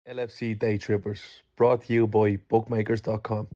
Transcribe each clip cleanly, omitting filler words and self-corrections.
LFC Daytrippers, brought to you by bookmakers.com.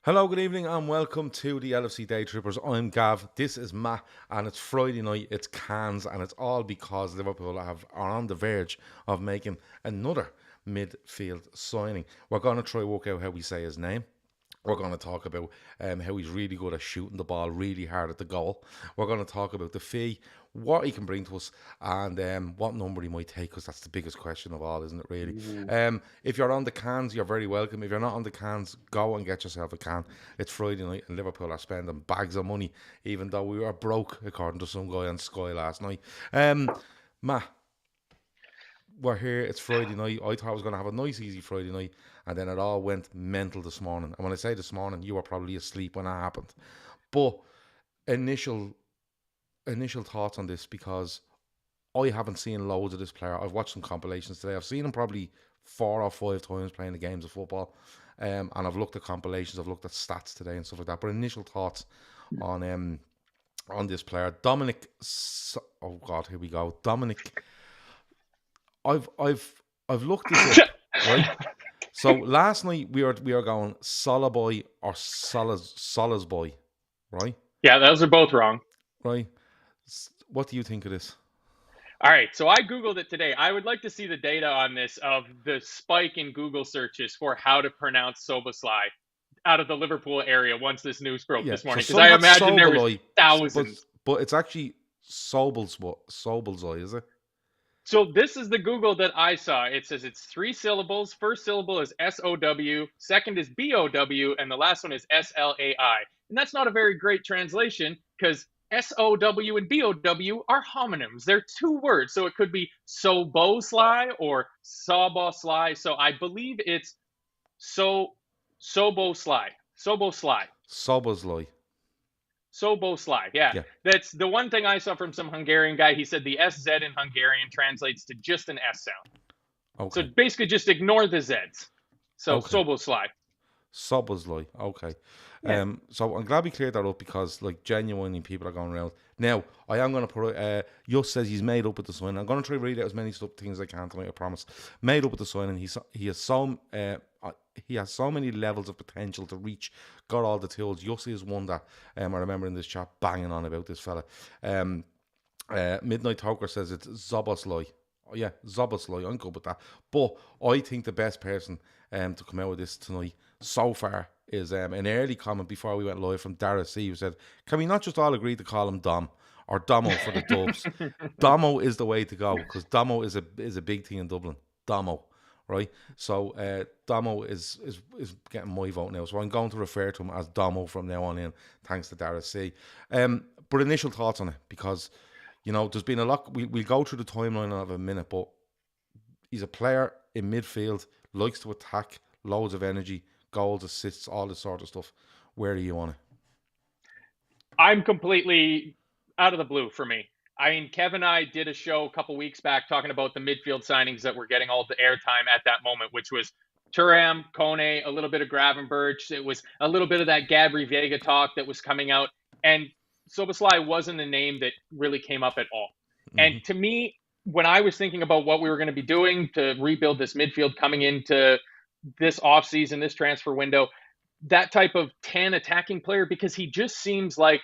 Hello, good evening, and welcome to the LFC Daytrippers. I'm Gav. This is Matt, and it's Friday night. It's Cannes, and it's all because Liverpool are on the verge of making another midfield signing. We're going to try to work out how we say his name. We're going to talk about how he's really good at shooting the ball really hard at the goal. We're going to talk about the fee, what he can bring to us, and what number he might take, because that's the biggest question of all, isn't it, really? If you're on the cans, you're very welcome. If you're not on the cans, go and get yourself a can. It's Friday night, and Liverpool are spending bags of money, even though we were broke, according to some guy on Sky last night. Matt, we're here. It's Friday night. I thought I was going to have a nice, easy Friday night, and then it all went mental this morning. And when I say this morning, you were probably asleep when that happened. But initial thoughts on this, because I haven't seen loads of this player. I've watched some compilations today. I've seen him probably 4 or 5 times playing the games of football, and I've looked at compilations. I've looked at stats today and stuff like that. But initial thoughts on this player, Dominik. Oh God, here we go, Dominik. I've looked this up, right? So last night we are going Solaboy or Solasboy, right? Yeah, those are both wrong. Right. What do you think of this? All right, so I Googled it today. I would like to see the data on this of the spike in Google searches for how to pronounce Szoboszlai out of the Liverpool area once this news broke this morning. Because I imagine there was thousands. But it's actually Szoboszlai, is it? So this is the Google that I saw. It says it's 3 syllables. First syllable is S-O-W. Second is B-O-W. And the last one is S-L-A-I. And that's not a very great translation, because S-O-W and B-O-W are homonyms. They're 2 words. So it could be Szoboszlai or Szoboszlai. So I believe it's Szoboszlai. Szoboszlai, yeah. That's the one thing I saw from some Hungarian guy. He said the SZ in Hungarian translates to just an S sound. Okay. So basically just ignore the Zs. So okay. Szoboszlai, okay. Yeah. So I'm glad we cleared that up, because like genuinely people are going around. Now, I am going to put Just says he's made up with the signing. I'm going to try to read out as many things as I can tonight, I promise. Made up with the signing. He has so many levels of potential to reach. Got all the tools. Yossi is one that I remember in this chat banging on about this fella. Midnight Toker says it's Szoboszlai. Oh, yeah, Szoboszlai. I'm good with that. But I think the best person to come out with this tonight so far is an early comment before we went live from Dara C, who said, "Can we not just all agree to call him Dom or Domo for the Dubs?" Domo is the way to go, because Domo is a big thing in Dublin. Domo. Right, so Domo is getting my vote now, so I'm going to refer to him as Domo from now on in, thanks to Dara C. But initial thoughts on it, because there's been a lot. We'll go through the timeline of a minute, but he's a player in midfield, likes to attack, loads of energy, goals, assists, all this sort of stuff. Where are you on it? I'm completely out of the blue for me. I mean, Kev and I did a show a couple weeks back talking about the midfield signings that were getting all the airtime at that moment, which was Thuram, Kone, a little bit of Gravenberch. It was a little bit of that Gabri Vega talk that was coming out. And Szoboszlai wasn't a name that really came up at all. Mm-hmm. And to me, when I was thinking about what we were going to be doing to rebuild this midfield coming into this offseason, this transfer window, that type of 10 attacking player, because he just seems like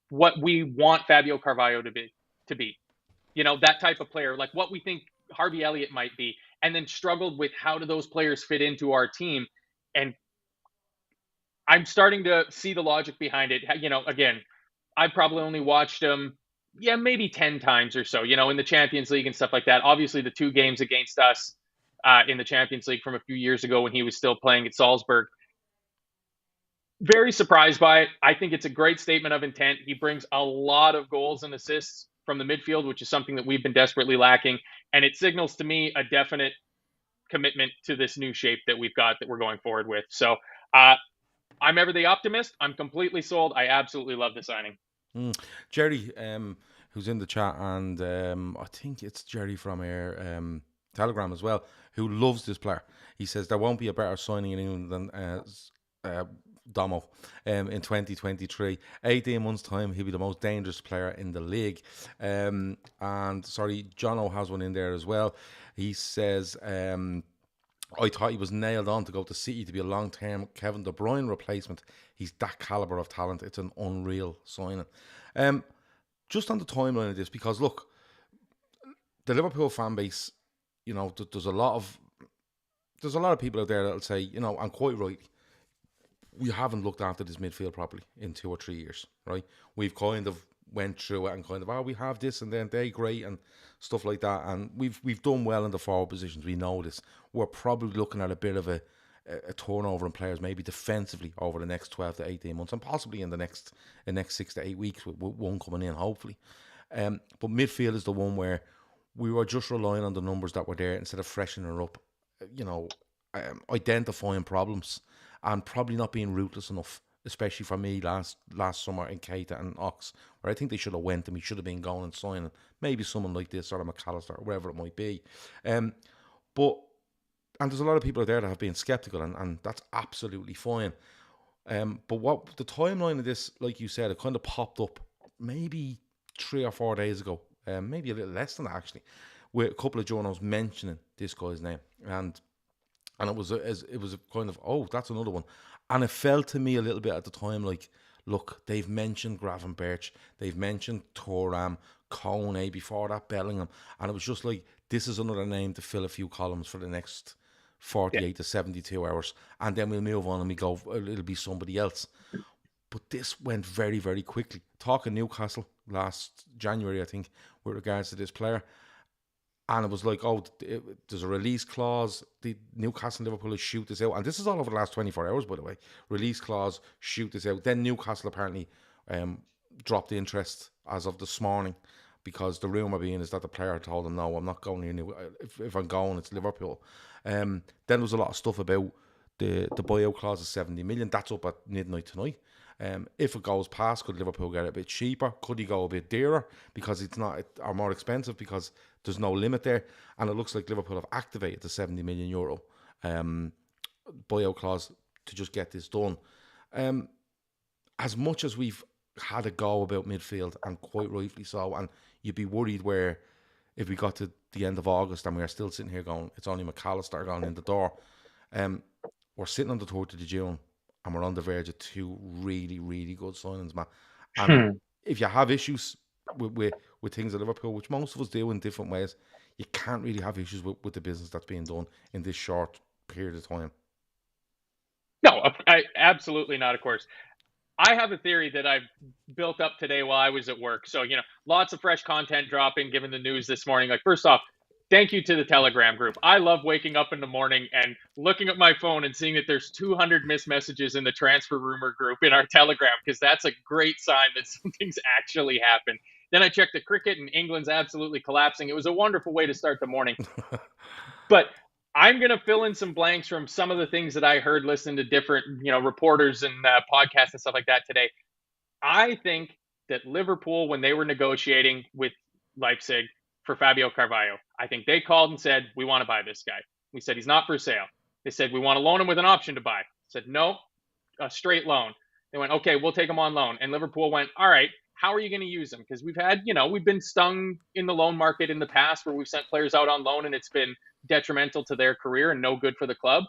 what we want Fabio Carvalho to be, that type of player, like what we think Harvey Elliott might be. and then struggled with how do those players fit into our team. And I'm starting to see the logic behind it. Again, I probably only watched him, maybe 10 times or so, in the Champions League and stuff like that. Obviously, the 2 games against us in the Champions League from a few years ago when he was still playing at Salzburg. Very surprised by it. I think it's a great statement of intent. He brings a lot of goals and assists from the midfield, which is something that we've been desperately lacking. And it signals to me a definite commitment to this new shape that we've got that we're going forward with. So I'm ever the optimist. I'm completely sold. I absolutely love the signing. Jerry, who's in the chat, and I think it's Jerry from our Telegram as well, who loves this player. He says there won't be a better signing in England than Domo in 2023. 18 months' time, he'll be the most dangerous player in the league. And sorry, Jono has one in there as well. He says, I thought he was nailed on to go to City to be a long-term Kevin De Bruyne replacement. He's that calibre of talent. It's an unreal signing. Just on the timeline of this, because look, the Liverpool fan base, there's a lot of people out there that'll say, and quite right, we haven't looked after this midfield properly in 2 or 3 years, right? We've kind of went through it and kind of, we have this and then they great and stuff like that. And we've done well in the forward positions. We know this. We're probably looking at a bit of a turnover in players, maybe defensively over the next 12 to 18 months and possibly in the next 6 to 8 weeks with one coming in, hopefully. But midfield is the one where we were just relying on the numbers that were there instead of freshening up, identifying problems and probably not being ruthless enough, especially for me last summer in Keita and Ox, where I think they should have went and we should have been going and signing maybe someone like this or a McAllister or wherever it might be. But there's a lot of people out there that have been sceptical and that's absolutely fine. But what the timeline of this, like you said, it kind of popped up maybe 3 or 4 days ago, maybe a little less than that actually, with a couple of journals mentioning this guy's name, and it was a kind of, that's another one. And it felt to me a little bit at the time like, look, they've mentioned Gravenberch, they've mentioned Thuram, Kone, before that Bellingham, and it was just like, this is another name to fill a few columns for the next 48 to 72 hours, and then we'll move on and it'll be somebody else. But this went very, very quickly. Talking Newcastle last January, I think, with regards to this player. And it was like, there's a release clause. The Newcastle and Liverpool will shoot this out. And this is all over the last 24 hours, by the way. Release clause, shoot this out. Then Newcastle apparently dropped the interest as of this morning, because the rumour being is that the player told them, no, I'm not going here. If I'm going, it's Liverpool. Then there was a lot of stuff about the buyout clause of 70 million. That's up at midnight tonight. If it goes past, could Liverpool get it a bit cheaper? Could he go a bit dearer because it's not, or more expensive because there's no limit there? And it looks like Liverpool have activated the 70 million euro buyout clause to just get this done. As much as we've had a go about midfield, and quite rightly so, and you'd be worried where if we got to the end of August and we are still sitting here going, it's only McAllister going in the door. We're sitting on the 3rd of June and we're on the verge of 2 really, really good signings, man. And if you have issues with things at Liverpool, which most of us do in different ways, you can't really have issues with the business that's being done in this short period of time. No, absolutely not, of course. I have a theory that I've built up today while I was at work. So, lots of fresh content dropping, given the news this morning. Like, first off, thank you to the Telegram group. I love waking up in the morning and looking at my phone and seeing that there's 200 missed messages in the transfer rumor group in our Telegram, because that's a great sign that something's actually happened. Then I checked the cricket, and England's absolutely collapsing. It was a wonderful way to start the morning. But I'm going to fill in some blanks from some of the things that I heard listening to different, reporters and podcasts and stuff like that today. I think that Liverpool, when they were negotiating with Leipzig for Fabio Carvalho, I think they called and said, we want to buy this guy. We said, he's not for sale. They said, we want to loan him with an option to buy. I said, no, a straight loan. They went, okay, we'll take him on loan. And Liverpool went, all right, how are you going to use him? Because we've had, we've been stung in the loan market in the past where we've sent players out on loan and it's been detrimental to their career and no good for the club.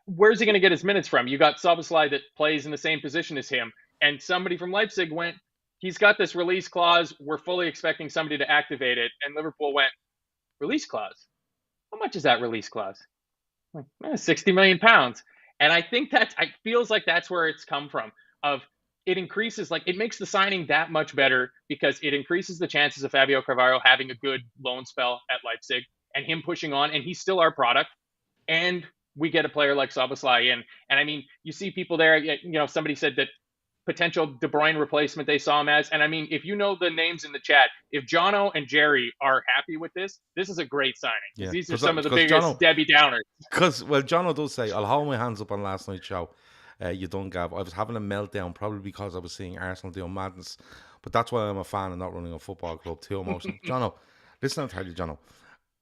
Where's he going to get his minutes from? You got Szoboszlai that plays in the same position as him. And somebody from Leipzig went, he's got this release clause. We're fully expecting somebody to activate it. And Liverpool went, release clause? much is that release clause? Like, 60 million pounds. And I think that it feels like that's where it's come from. Of it increases, like it makes the signing that much better because it increases the chances of Fabio Carvalho having a good loan spell at Leipzig and him pushing on, and he's still our product. And we get a player like Szoboszlai in. And I mean, you see people there, somebody said that potential De Bruyne replacement they saw him as. And I mean, if you know the names in the chat, if Jono and Jerry are happy with this is a great signing. Yeah. These are some of the biggest Jono, Debbie Downers. Because, well, Jono does say, I'll hold my hands up on last night's show. You done, Gav. I was having a meltdown probably because I was seeing Arsenal doing madness. But that's why I'm a fan of not running a football club too emotional. Jono, listen, I'll tell you, Jono.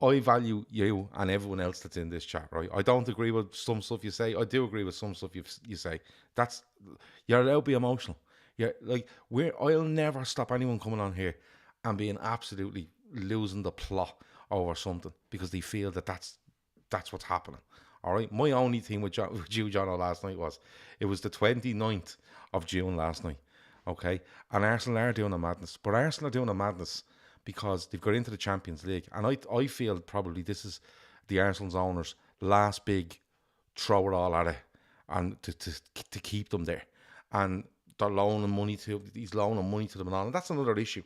I value you and everyone else that's in this chat, right? I don't agree with some stuff you say. I do agree with some stuff you say. You're allowed to be emotional. Yeah, like I'll never stop anyone coming on here and being absolutely losing the plot over something because they feel that that's what's happening. All right. My only thing with you, Jono, last night was it was the 29th of June last night. Okay, and Arsenal are doing a madness, but Arsenal are doing a madness because they've got into the Champions League. And I feel probably this is the Arsenal's owners' last big throw it all at it and to keep them there. And they're loaning money he's loaning money to them and all. And that's another issue.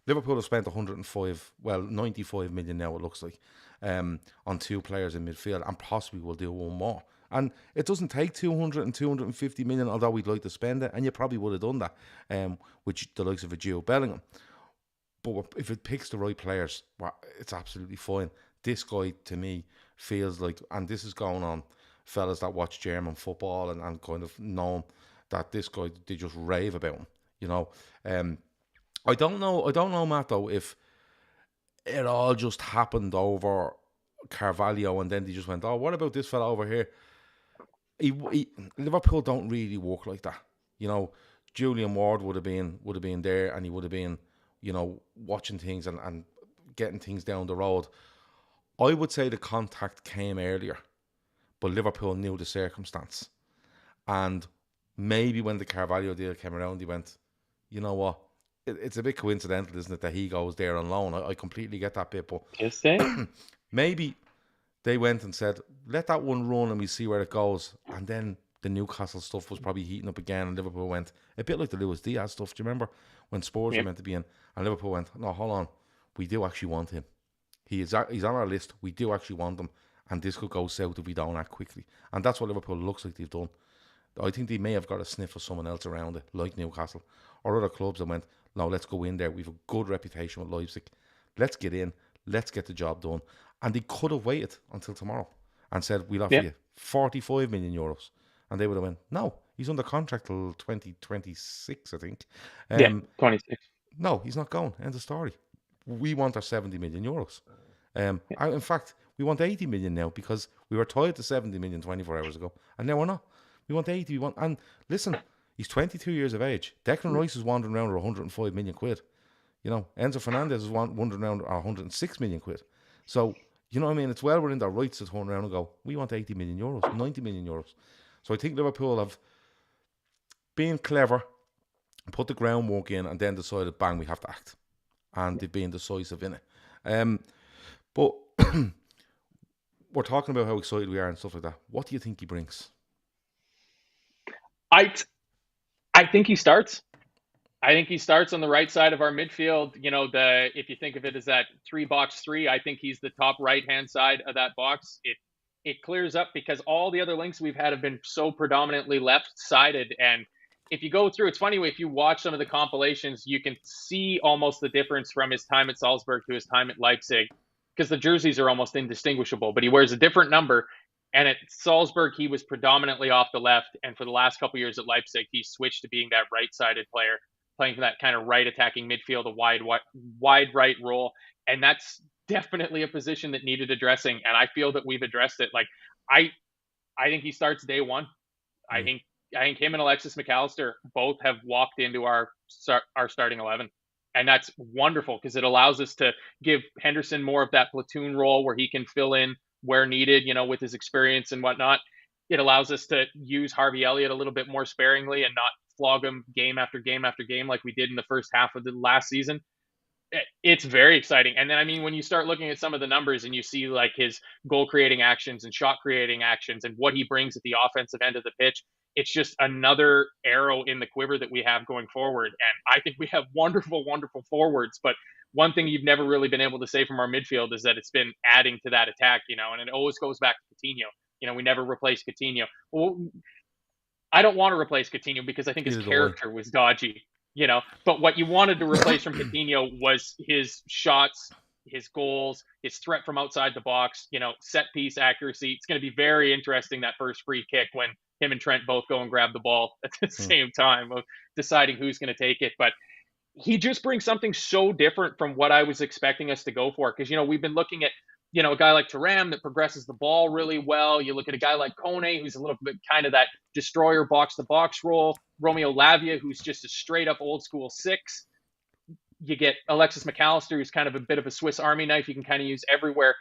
Liverpool have spent 95 million now, it looks like, on two players in midfield, and possibly will do one more. And it doesn't take 200 and 250 million, although we'd like to spend it, and you probably would have done that, with the likes of a Jude Bellingham. But if it picks the right players, well, it's absolutely fine. This guy, to me, feels like, and this is going on, fellas that watch German football and kind of know him, that this guy, they just rave about him, you know. I don't know, Matt, though, if it all just happened over Carvalho and then they just went, oh, what about this fella over here? Liverpool don't really work like that. You know, Julian Ward would have been there, and he would have been, you know, watching things and getting things down the road. I would say the contact came earlier, but Liverpool knew the circumstance. And maybe when the Carvalho deal came around, he went, you know what, it's a bit coincidental, isn't it, that he goes there on loan. I completely get that bit, but maybe they went and said, let that one run and we see where it goes. And then the Newcastle stuff was probably heating up again, and Liverpool went, a bit like the Luis Diaz stuff. Do you remember when Spurs were meant to be in? And Liverpool went, no, hold on, we do actually want him. He's on our list. We do actually want him. And this could go south if we don't act quickly. And that's what Liverpool looks like they've done. I think they may have got a sniff of someone else around it, like Newcastle or other clubs that went, no, let's go in there. We've a good reputation with Leipzig. Let's get in. Let's get the job done. And they could have waited until tomorrow and said, we'll offer you 45 million euros. And they would have went, no, he's under contract till 2026, I think. 26. No, he's not going. End of story. We want our 70 million euros. In fact, we want 80 million now because we were tied to 70 million 24 hours ago. And now we're not. We want 80. And listen, he's 22 years of age. Declan Rice is wandering around with 105 million quid. You know, Enzo Fernandez is wandering around 106 million quid. So, you know what I mean? It's well within their rights to turn around and go, we want 80 million euros, 90 million euros. So I think Liverpool have been clever, put the groundwork in, and then decided, bang, we have to act. And they've been decisive in it. But we're talking about how excited we are and stuff like that. What do you think he brings? I think he starts. I think he starts on the right side of our midfield. You know, if you think of it as that 3-box-3, I think he's the top right-hand side of that box. It clears up because all the other links we've had have been so predominantly left-sided. And if you go through, it's funny, if you watch some of the compilations, you can see almost the difference from his time at Salzburg to his time at Leipzig, because the jerseys are almost indistinguishable, but he wears a different number. And at Salzburg, he was predominantly off the left. And for the last couple of years at Leipzig, he switched to being that right-sided player, playing for that kind of right attacking midfield, a wide right role. And that's definitely a position that needed addressing. And I feel that we've addressed it. Like, I think he starts day one. I think him and Alexis McAllister both have walked into our starting 11. And that's wonderful because it allows us to give Henderson more of that platoon role where he can fill in where needed, you know, with his experience and whatnot. It allows us to use Harvey Elliott a little bit more sparingly and not flog him game after game after game like we did in the first half of the last season. It's very exciting. And then, I mean, when you start looking at some of the numbers and you see like his goal creating actions and shot creating actions and what he brings at the offensive end of the pitch, it's just another arrow in the quiver that we have going forward. And I think we have wonderful, wonderful forwards. But one thing you've never really been able to say from our midfield is that it's been adding to that attack, and it always goes back to Coutinho. We never replace Coutinho. Well, I don't want to replace Coutinho because I think his character was dodgy. But what you wanted to replace from Coutinho was his shots, his goals, his threat from outside the box, set piece accuracy. It's going to be very interesting, that first free kick, when him and Trent both go and grab the ball at the same time, of deciding who's going to take it. But he just brings something so different from what I was expecting us to go for. Because, we've been looking at, a guy like Thuram that progresses the ball really well. You look at a guy like Kone, who's a little bit kind of that destroyer box-to-box role. Romeo Lavia, who's just a straight-up old-school 6. You get Alexis McAllister, who's kind of a bit of a Swiss Army knife you can kind of use everywhere.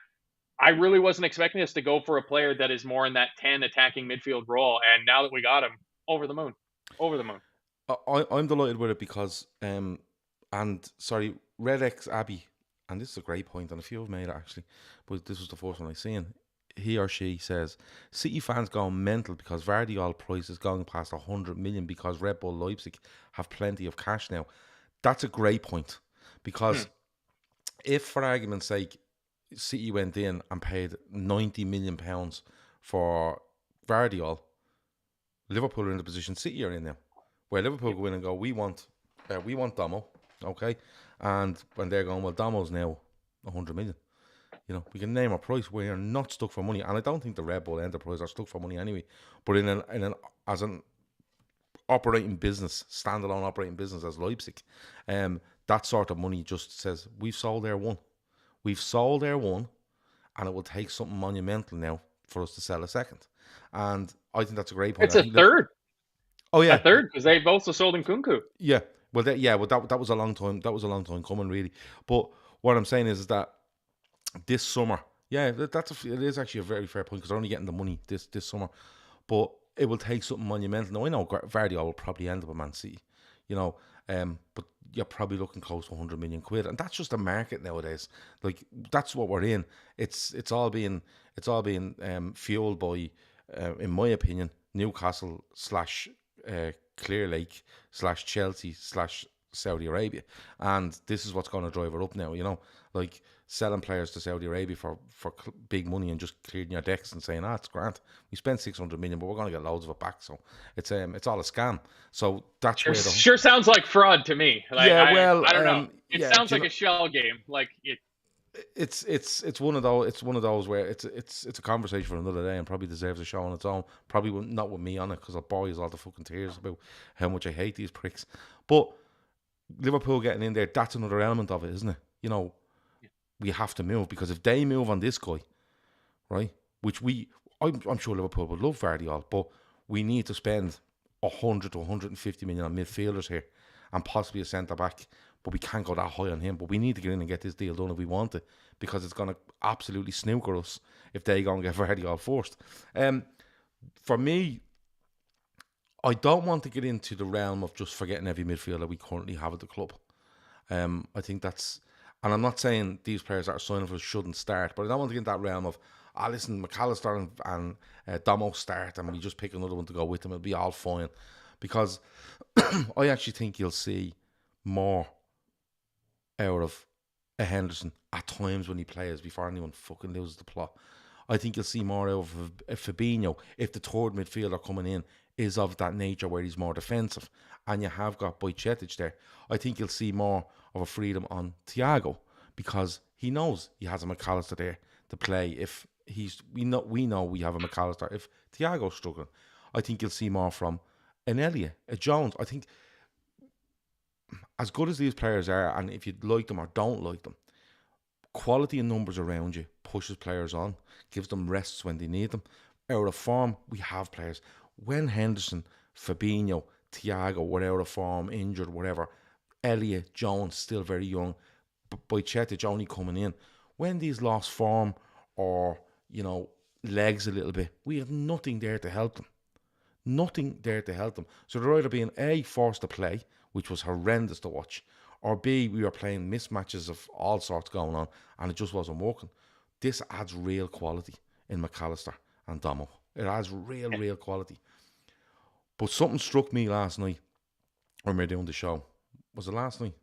I really wasn't expecting us to go for a player that is more in that 10 attacking midfield role. And now that we got him, over the moon. Over the moon. I'm delighted with it because, Red X Abbey, and this is a great point, and a few have made it actually, but this was the first one I seen. He or she says, City fans going mental because Vardiol price is going past 100 million because Red Bull Leipzig have plenty of cash now. That's a great point, because if, for argument's sake, City went in and paid £90 million for Vardiol, Liverpool are in the position City are in now, where Liverpool go in and go, we want Domo, okay? And when they're going, well, Domo's now 100 million. We can name a price. We are not stuck for money, and I don't think the Red Bull enterprise are stuck for money anyway. But as an operating business, standalone operating business as Leipzig, that sort of money just says we've sold our one. We've sold our one, and it will take something monumental now for us to sell a second. And I think that's a great point. It's a third. Oh yeah, a third, because they've also sold Nkunku. Yeah. Well, that was a long time. That was a long time coming, really. But what I'm saying is that this summer, it is actually a very fair point, because they're only getting the money this summer, but it will take something monumental. Now I know Vardiol will probably end up at Man City, but you're probably looking close to 100 million quid, and that's just the market nowadays. Like, that's what we're in. It's all being fueled by, in my opinion, Newcastle / Clear Lake / Chelsea / Saudi Arabia, and this is what's going to drive it up now. Like selling players to Saudi Arabia for big money and just clearing your decks and saying, it's grand, we spent 600 million, but we're going to get loads of it back. So it's all a scam. So that's sure sounds like fraud to me. Like, I don't know. It sounds like a shell game. Like it. It's one of those where it's a conversation for another day, and probably deserves a show on its own. Probably not with me on it, because I'll bore you all the fucking tears about how much I hate these pricks. But Liverpool getting in there, that's another element of it, isn't it? We have to move, because if they move on this guy, right, which I'm sure Liverpool would love Vardiol, but we need to spend 100 to 150 million on midfielders here, and possibly a centre back. But we can't go that high on him. But we need to get in and get this deal done if we want it, because it's going to absolutely snooker us if they go and get Vardiol first. For me, I don't want to get into the realm of just forgetting every midfielder we currently have at the club. I think that's... And I'm not saying these players that are signing for us shouldn't start, but I don't want to get into that realm of, listen, McAllister and Domo start, and we just pick another one to go with them. It'll be all fine. Because I actually think you'll see more out of a Henderson at times when he plays, before anyone fucking loses the plot. I think you'll see more out of a Fabinho if the third midfielder coming in is of that nature where he's more defensive, and you have got Bajcetic there. I think you'll see more of a freedom on Thiago, because he knows he has a McAllister there to play. If we know we have a McAllister if Thiago's struggling. I think you'll see more from an Elliott, a Jones. I think, as good as these players are, and if you like them or don't like them, quality and numbers around you pushes players on, gives them rests when they need them. Out of form, we have players. When Henderson, Fabinho, Thiago were out of form, injured, whatever, Elliott, Jones, still very young, Bajcetic only coming in. When these lost form or, legs a little bit, we have nothing there to help them. Nothing there to help them. So they're either being forced to play, which was horrendous to watch, or B, we were playing mismatches of all sorts going on, and it just wasn't working. This adds real quality in McAllister and Domo. It adds real quality. But something struck me last night when we were doing the show. Was it last night?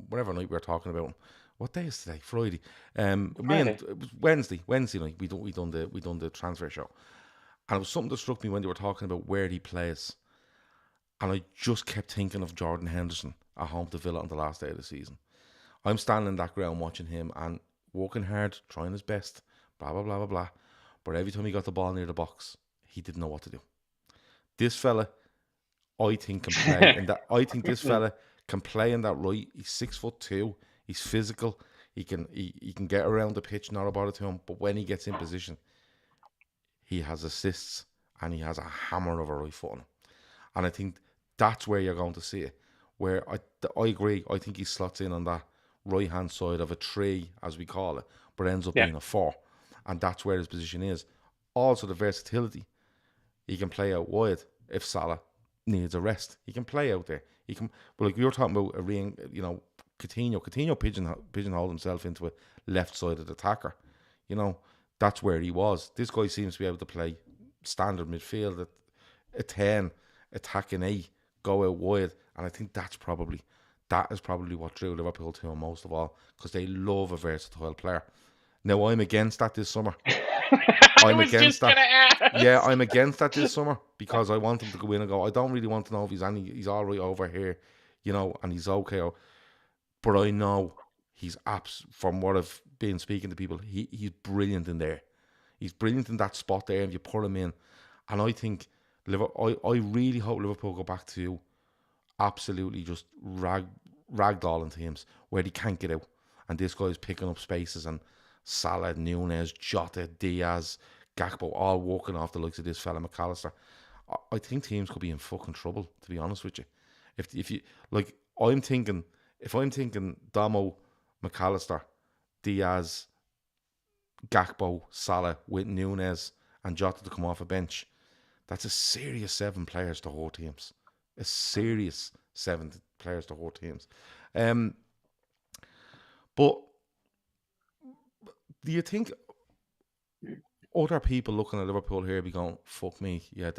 Whatever night we were talking about him. What day is today? Friday. It was Wednesday night. We done the transfer show, and it was something that struck me when they were talking about where he plays, and I just kept thinking of Jordan Henderson at home to Villa on the last day of the season. I'm standing in that ground watching him and working hard, trying his best, blah blah blah blah blah. But every time he got the ball near the box, he didn't know what to do. This fella, I think, can play in that. I think this fella can play in that right. He's 6'2". He's physical. He can get around the pitch, not about it to him. But when he gets in position, he has assists and he has a hammer of a right foot on him. And I think that's where you're going to see it. Where I agree. I think he slots in on that right hand side of a 3, as we call it, but ends up being a 4, and that's where his position is. Also, the versatility. He can play out wide if Salah needs a rest. He can play out there. He can. But like we were talking about, Coutinho pigeonholed himself into a left-sided attacker. That's where he was. This guy seems to be able to play standard midfield at a 10, attacking 8, go out wide, and I think that is probably what drew Liverpool to him most of all, because they love a versatile player. Now I'm against that this summer. I'm against that. Yeah, I'm against that this summer because I want him to go in and go. I don't really want to know if he's all right over here, and he's okay. But I know he's from what I've been speaking to people, he's brilliant in there. He's brilliant in that spot there, and you put him in. And I think I really hope Liverpool go back to absolutely just ragdolling teams where they can't get out. And this guy's picking up spaces, and Salah, Nunez, Jota, Diaz, Gakpo, all walking off the likes of this fella McAllister. I think teams could be in fucking trouble, to be honest with you. If you like, I'm thinking Domo, McAllister, Diaz, Gakpo, Salah with Nunez and Jota to come off a bench, that's a serious 7 players to hold teams. A serious 7 players to hold teams. But do you think other people looking at Liverpool here be going, fuck me, yeah,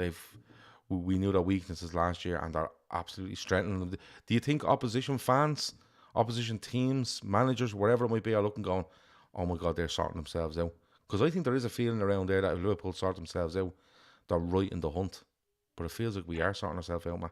we knew their weaknesses last year and they're absolutely strengthening them. Do you think opposition fans, opposition teams, managers, wherever it might be, are looking going, oh my God, they're sorting themselves out? Because I think there is a feeling around there that if Liverpool sort themselves out, they're right in the hunt. But it feels like we are sorting ourselves out, man.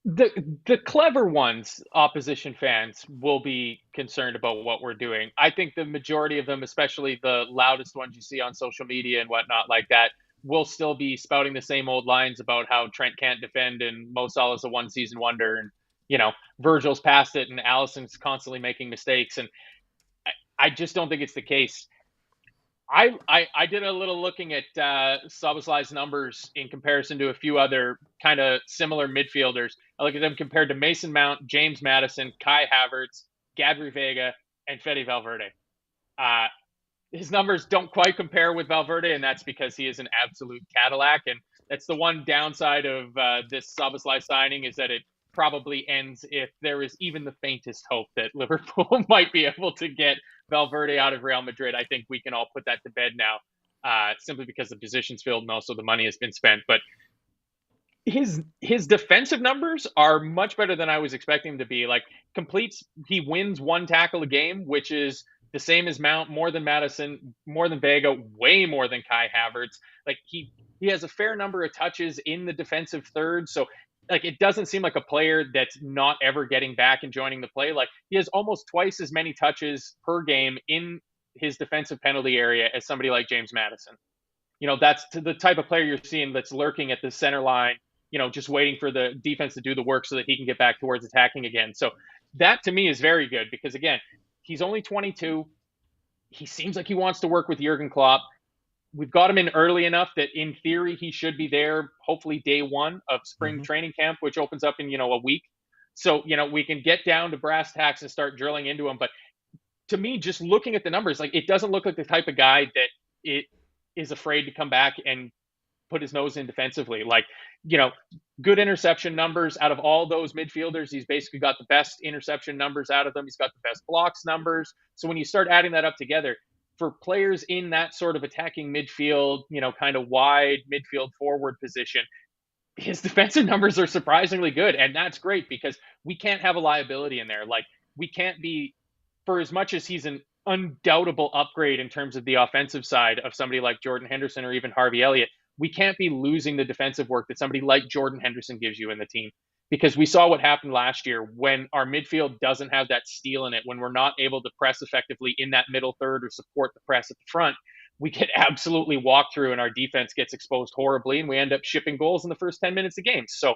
The clever ones, opposition fans, will be concerned about what we're doing. I think the majority of them, especially the loudest ones you see on social media and whatnot like that, will still be spouting the same old lines about how Trent can't defend and Mo Salah's a one-season wonder, and Virgil's past it and Alisson's constantly making mistakes. And I just don't think it's the case. I did a little looking at Szoboszlai's numbers in comparison to a few other kind of similar midfielders. I look at them compared to Mason Mount, James Maddison, Kai Havertz, Gabri Vega, and Fede Valverde. His numbers don't quite compare with Valverde, and that's because he is an absolute Cadillac. And that's the one downside of this Szoboszlai signing, is that it probably ends if there is even the faintest hope that Liverpool might be able to get Valverde out of Real Madrid. I think we can all put that to bed now, simply because the position's filled and also the money has been spent. But his defensive numbers are much better than I was expecting him to be. Like, he wins 1 tackle a game, which is the same as Mount, more than Maddison, more than Vega, way more than Kai Havertz. Like, he has a fair number of touches in the defensive third. So like, it doesn't seem like a player that's not ever getting back and joining the play. Like, he has almost twice as many touches per game in his defensive penalty area as somebody like James Maddison. That's the type of player you're seeing that's lurking at the center line, just waiting for the defense to do the work so that he can get back towards attacking again. So that to me is very good because, again, he's only 22. He seems like he wants to work with Jurgen Klopp. We've got him in early enough that in theory he should be there hopefully day 1 of spring training camp, which opens up in, a week. So, we can get down to brass tacks and start drilling into him. But to me, just looking at the numbers, like, it doesn't look like the type of guy that it is afraid to come back and put his nose in defensively. Like, good interception numbers out of all those midfielders. He's basically got the best interception numbers out of them. He's got the best blocks numbers. So when you start adding that up together, for players in that sort of attacking midfield, kind of wide midfield forward position, his defensive numbers are surprisingly good. And that's great because we can't have a liability in there. Like, we can't be, for as much as he's an undoubtable upgrade in terms of the offensive side of somebody like Jordan Henderson or even Harvey Elliott, we can't be losing the defensive work that somebody like Jordan Henderson gives you in the team. Because we saw what happened last year when our midfield doesn't have that steel in it, when we're not able to press effectively in that middle third or support the press at the front, we get absolutely walked through and our defense gets exposed horribly and we end up shipping goals in the first 10 minutes of games. So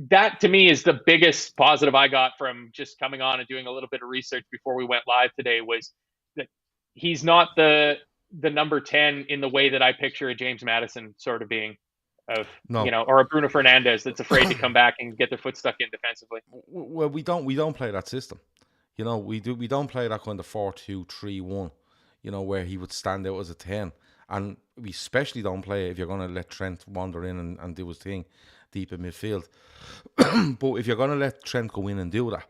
that to me is the biggest positive I got from just coming on and doing a little bit of research before we went live today, was that he's not the number 10 in the way that I picture a James Maddison sort of being, or a Bruno Fernandes that's afraid to come back and get their foot stuck in defensively. Well, we don't play that system. We don't play that kind of 4-2-3-1, where he would stand out as a 10. And we especially don't play if you're going to let Trent wander in and do his thing deep in midfield. But if you're going to let Trent go in and do that,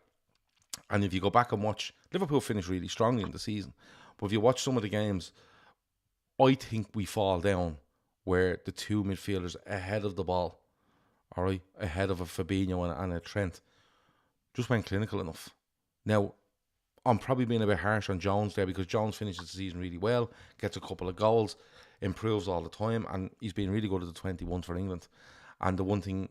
and if you go back and watch, Liverpool finished really strongly in the season, but if you watch some of the games, I think we fall down where the two midfielders ahead of the ball, all right, ahead of a Fabinho and a Trent, just weren't clinical enough. Now, I'm probably being a bit harsh on Jones there because Jones finishes the season really well, gets a couple of goals, improves all the time, and he's been really good at the 21s for England. And the one thing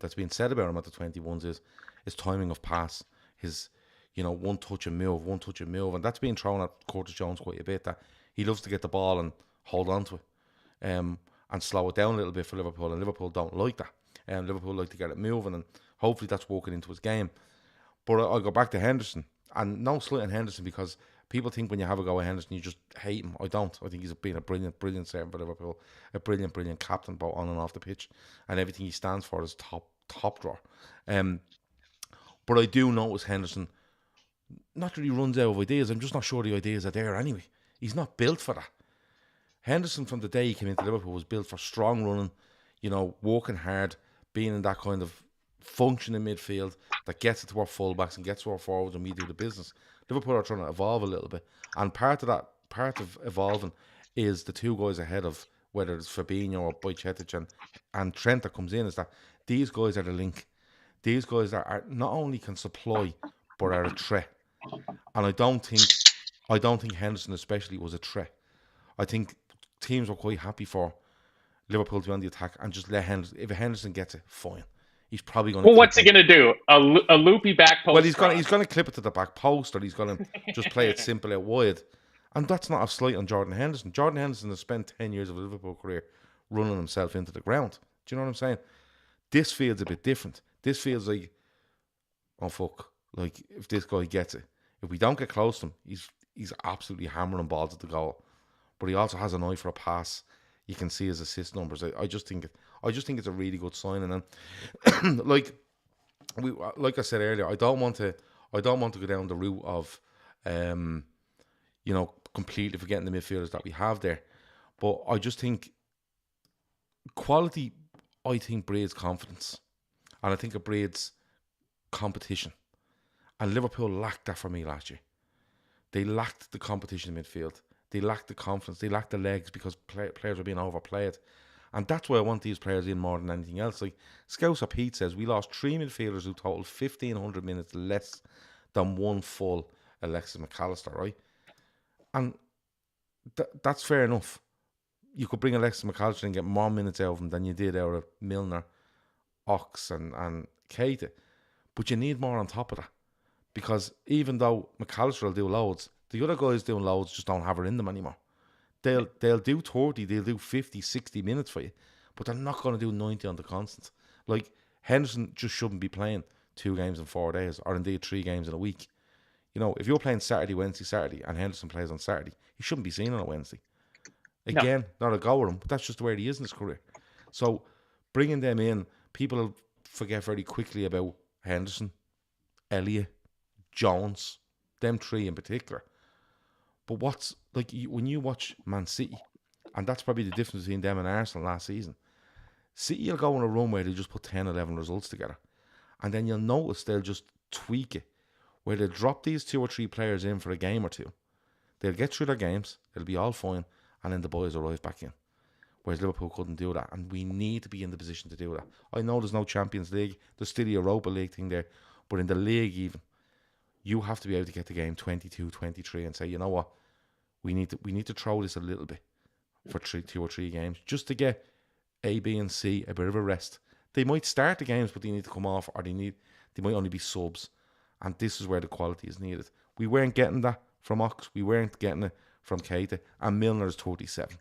that's been said about him at the 21s is his timing of pass, his, one touch and move. And that's been thrown at Curtis Jones quite a bit, that he loves to get the ball and hold on to it and slow it down a little bit for Liverpool. And Liverpool don't like that. And Liverpool like to get it moving, and hopefully that's working into his game. But I'll go back to Henderson. And no slight on Henderson, because people think when you have a go at Henderson, you just hate him. I don't. I think he's been a brilliant servant for Liverpool. A brilliant captain, both on and off the pitch. And everything he stands for is top drawer. But I do notice Henderson, not that he runs out of ideas, I'm just not sure the ideas are there anyway. He's not built for that. Henderson, from the day he came into Liverpool, was built for strong running, working hard, being in that kind of function in midfield that gets it to our fullbacks and gets to our forwards, and we do the business. Liverpool are trying to evolve a little bit, and part of evolving is the two guys ahead of, whether it's Fabinho or Bajcetic and Trent that comes in, is that these guys are the link. These guys that are not only can supply but are a threat. And I don't think Henderson especially was a threat. I think teams were quite happy for Liverpool to be on the attack and just let Henderson. If Henderson gets it, fine. He's probably going to. Well, what's he going to do? A loopy back post? Well, he's going to clip it to the back post, or he's going to just play it simple out wide. And that's not a slight on Jordan Henderson. Jordan Henderson has spent 10 years of a Liverpool career running himself into the ground. Do you know what I'm saying? This feels a bit different. This feels like, oh fuck, like if this guy gets it, if we don't get close to him, he's absolutely hammering balls at the goal. But he also has an eye for a pass. You can see his assist numbers. I just think it's a really good signing. And like I said earlier, I don't want to go down the route of completely forgetting the midfielders that we have there. But I just think quality, I think, breeds confidence. And I think it breeds competition. And Liverpool lacked that for me last year. They lacked the competition in midfield. They lacked the confidence. They lacked the legs because players were being overplayed. And that's why I want these players in more than anything else. Like Scouser Pete says, we lost 3 midfielders who totaled 1,500 minutes less than one full Alexis McAllister, right? And that's fair enough. You could bring Alexis McAllister and get more minutes out of him than you did out of Milner, Ox and Keita. But you need more on top of that. Because even though McAllister will do loads, the other guys doing loads just don't have it in them anymore. They'll do 30, they'll do 50, 60 minutes for you, but they're not going to do 90 on the constant. Like, Henderson just shouldn't be playing 2 games in 4 days, or indeed 3 games in a week. If you're playing Saturday, Wednesday, Saturday, and Henderson plays on Saturday, he shouldn't be seen on a Wednesday. Again, not a go with him, but that's just the way he is in his career. So, bringing them in, people forget very quickly about Henderson, Elliott, Jones, them 3 in particular. But when you watch Man City, And that's probably the difference between them and Arsenal last season. City will go on a run where they just put 10, 11 results together. And then you'll notice they'll just tweak it, where they'll drop these 2 or 3 players in for a game or two. They'll get through their games, it'll be all fine, and then the boys arrive back in. Whereas Liverpool couldn't do that, and we need to be in the position to do that. I know there's no Champions League, there's still the Europa League thing there, but in the league even, you have to be able to get the game 22, 23 and say, you know what, we need to throw this a little bit for 2 or 3 games, just to get A, B and C a bit of a rest. They might start the games, but they need to come off, or they might only be subs, and this is where the quality is needed. We weren't getting that from Ox, we weren't getting it from Keita, and Milner is 37.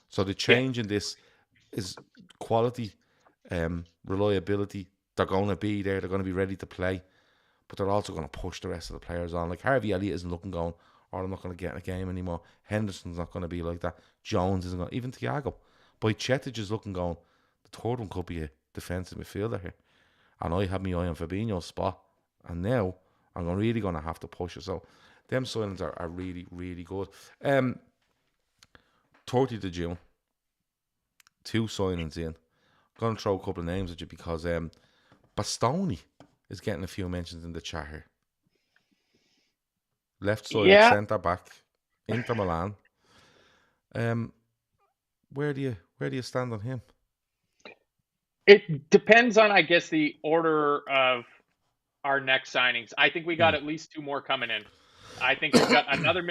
So the change in this is quality, reliability. They're going to be there. They're going to be ready to play. But they're also going to push the rest of the players on. Like Harvey Elliott isn't looking going, I'm not going to get in a game anymore. Henderson's not going to be like that. Jones isn't going to. Even Thiago. Bajcetic is looking going, the third one could be a defensive midfielder here. And I have my eye on Fabinho's spot. And now I'm really going to have to push it. So them signings are really, really good. 30th of June, 2 signings in. I'm going to throw a couple of names at you because Bastoni is getting a few mentions in the chat here. Left side centre back, Inter Milan. Where do you stand on him? It depends on, I guess, the order of our next signings. I think we got at least 2 more coming in. I think we've got another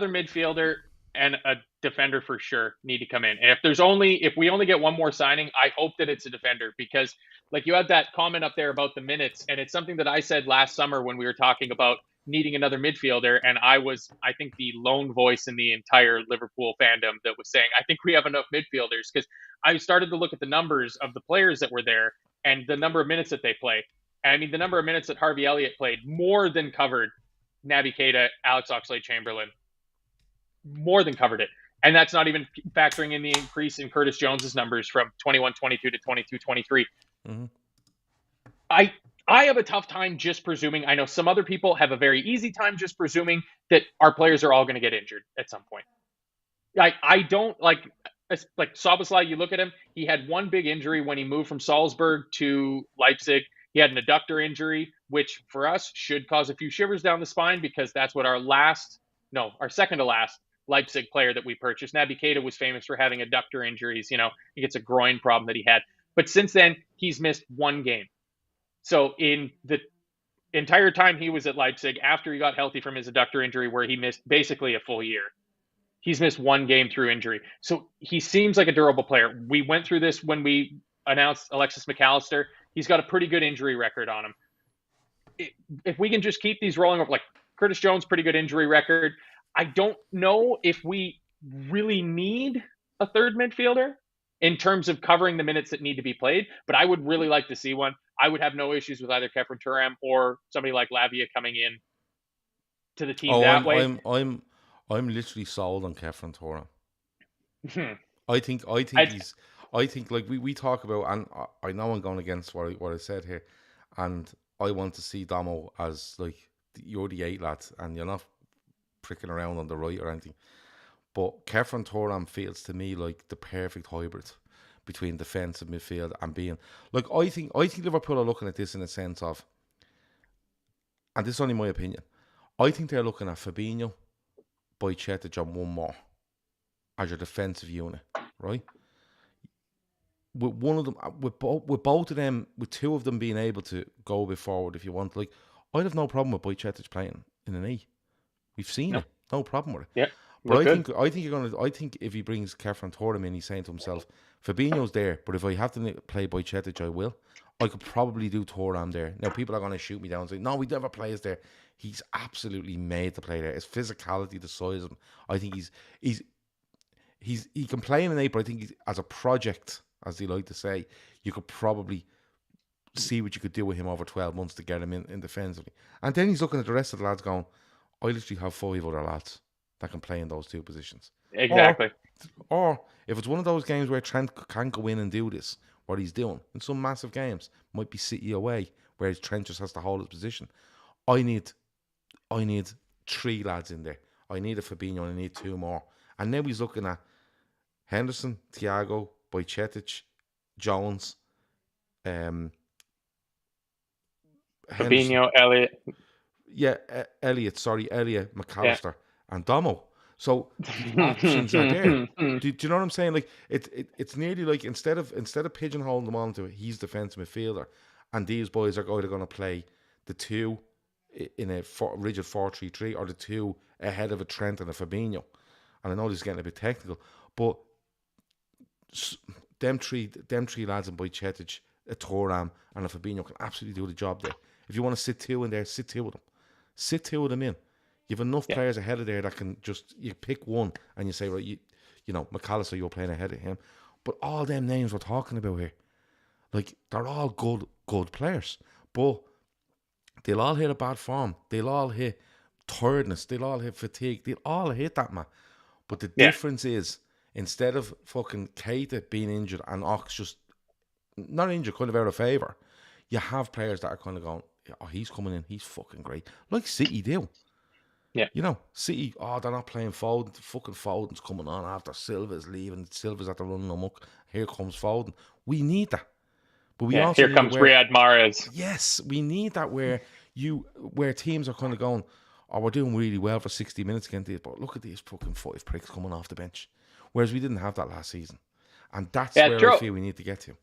midfielder and a defender for sure need to come in. And if we only get 1 more signing, I hope that it's a defender, because like you had that comment up there about the minutes, and it's something that I said last summer when we were talking about needing another midfielder, and I think the lone voice in the entire Liverpool fandom that was saying, I think we have enough midfielders, because I started to look at the numbers of the players that were there and the number of minutes that they play. And I mean, the number of minutes that Harvey Elliott played more than covered Naby Keita, Alex Oxlade-Chamberlain, more than covered it. And that's not even factoring in the increase in Curtis Jones's numbers from 21-22 to 22-23. Mm-hmm. I have a tough time just presuming. I know some other people have a very easy time just presuming that our players are all going to get injured at some point. I don't like Szoboszlai. You look at him; he had 1 big injury when he moved from Salzburg to Leipzig. He had an adductor injury, which for us should cause a few shivers down the spine, because that's what our second to last Leipzig player that we purchased. Naby Keita was famous for having adductor injuries. You know, he gets a groin problem that he had. But since then, he's missed 1 game. So in the entire time he was at Leipzig, after he got healthy from his adductor injury, where he missed basically a full year, he's missed 1 game through injury. So he seems like a durable player. We went through this when we announced Alexis McAllister. He's got a pretty good injury record on him. If we can just keep these rolling over, like Curtis Jones, pretty good injury record. I don't know if we really need a third midfielder in terms of covering the minutes that need to be played, but I would really like to see one. I would have no issues with either Khéphren Thuram or somebody like Lavia coming in to the team that way. I'm literally sold on Khéphren Thuram. I think like we talk about, and I know I'm going against what I said here, and I want to see Damo as like you're the 8 lads and you're not pricking around on the right or anything. But Khéphren Thuram feels to me like the perfect hybrid between defence and midfield and being like I think Liverpool are looking at this in a sense of, and this is only my opinion, I think they're looking at Fabinho, Bajcetic and 1 more as your defensive unit, right? With one of them, with both of them, with 2 of them being able to go a bit forward if you want. Like, I'd have no problem with Bajcetic playing in an E. We've seen it, no problem with it. Yeah, but I think if he brings Khéphren Thuram in, he's saying to himself, Fabinho's there, but if I have to play Bajcetic, I will. I could probably do Thuram there. Now people are going to shoot me down and say, no, we never plays there. He's absolutely made to play there. His physicality, the size of him. I think he can play in an 8, but I think as a project, as they like to say, you could probably see what you could do with him over 12 months to get him in defensively. And then he's looking at the rest of the lads going, I literally have 5 other lads that can play in those 2 positions. Exactly. Or if it's one of those games where Trent can go in and do this, what he's doing in some massive games, might be City away, whereas Trent just has to hold his position. I need 3 lads in there. I need a Fabinho and I need 2 more. And now he's looking at Henderson, Thiago, Bajcetic, Jones, Henderson, Fabinho, Elliott. Elliott, McAllister, and Domo. So the options are there. Do you know what I'm saying? Like it's nearly like instead of pigeonholing them onto he's defensive midfielder, and these boys are either going to play the two in a rigid 4-3-3 or the two ahead of a Trent and a Fabinho. And I know this is getting a bit technical, but them three lads in Bajcetic, a Thuram, and a Fabinho can absolutely do the job there. If you want to sit two in there, sit two of them. Sit two of them in. You have enough players ahead of there that can just, you pick one and you say, right, you know, McAllister, you're playing ahead of him. But all them names we're talking about here, like, they're all good players. But they'll all hit a bad form. They'll all hit tiredness. They'll all hit fatigue. They'll all hit that, man. But the difference is, instead of fucking Keita being injured and Ox just, not injured, kind of out of favour, you have players that are kind of going, oh, he's coming in, he's fucking great. Like City do. Yeah. You know, City, they're not playing Foden. Fucking Foden's coming on after Silva's leaving. Silva's at the running amok. Here comes Foden. We need that. But we also here comes Riyad Mahrez. Yes, we need that where teams are kind of going, oh, we're doing really well for 60 minutes against this, but look at these fucking 5 pricks coming off the bench. Whereas we didn't have that last season. And that's where I feel we need to get to.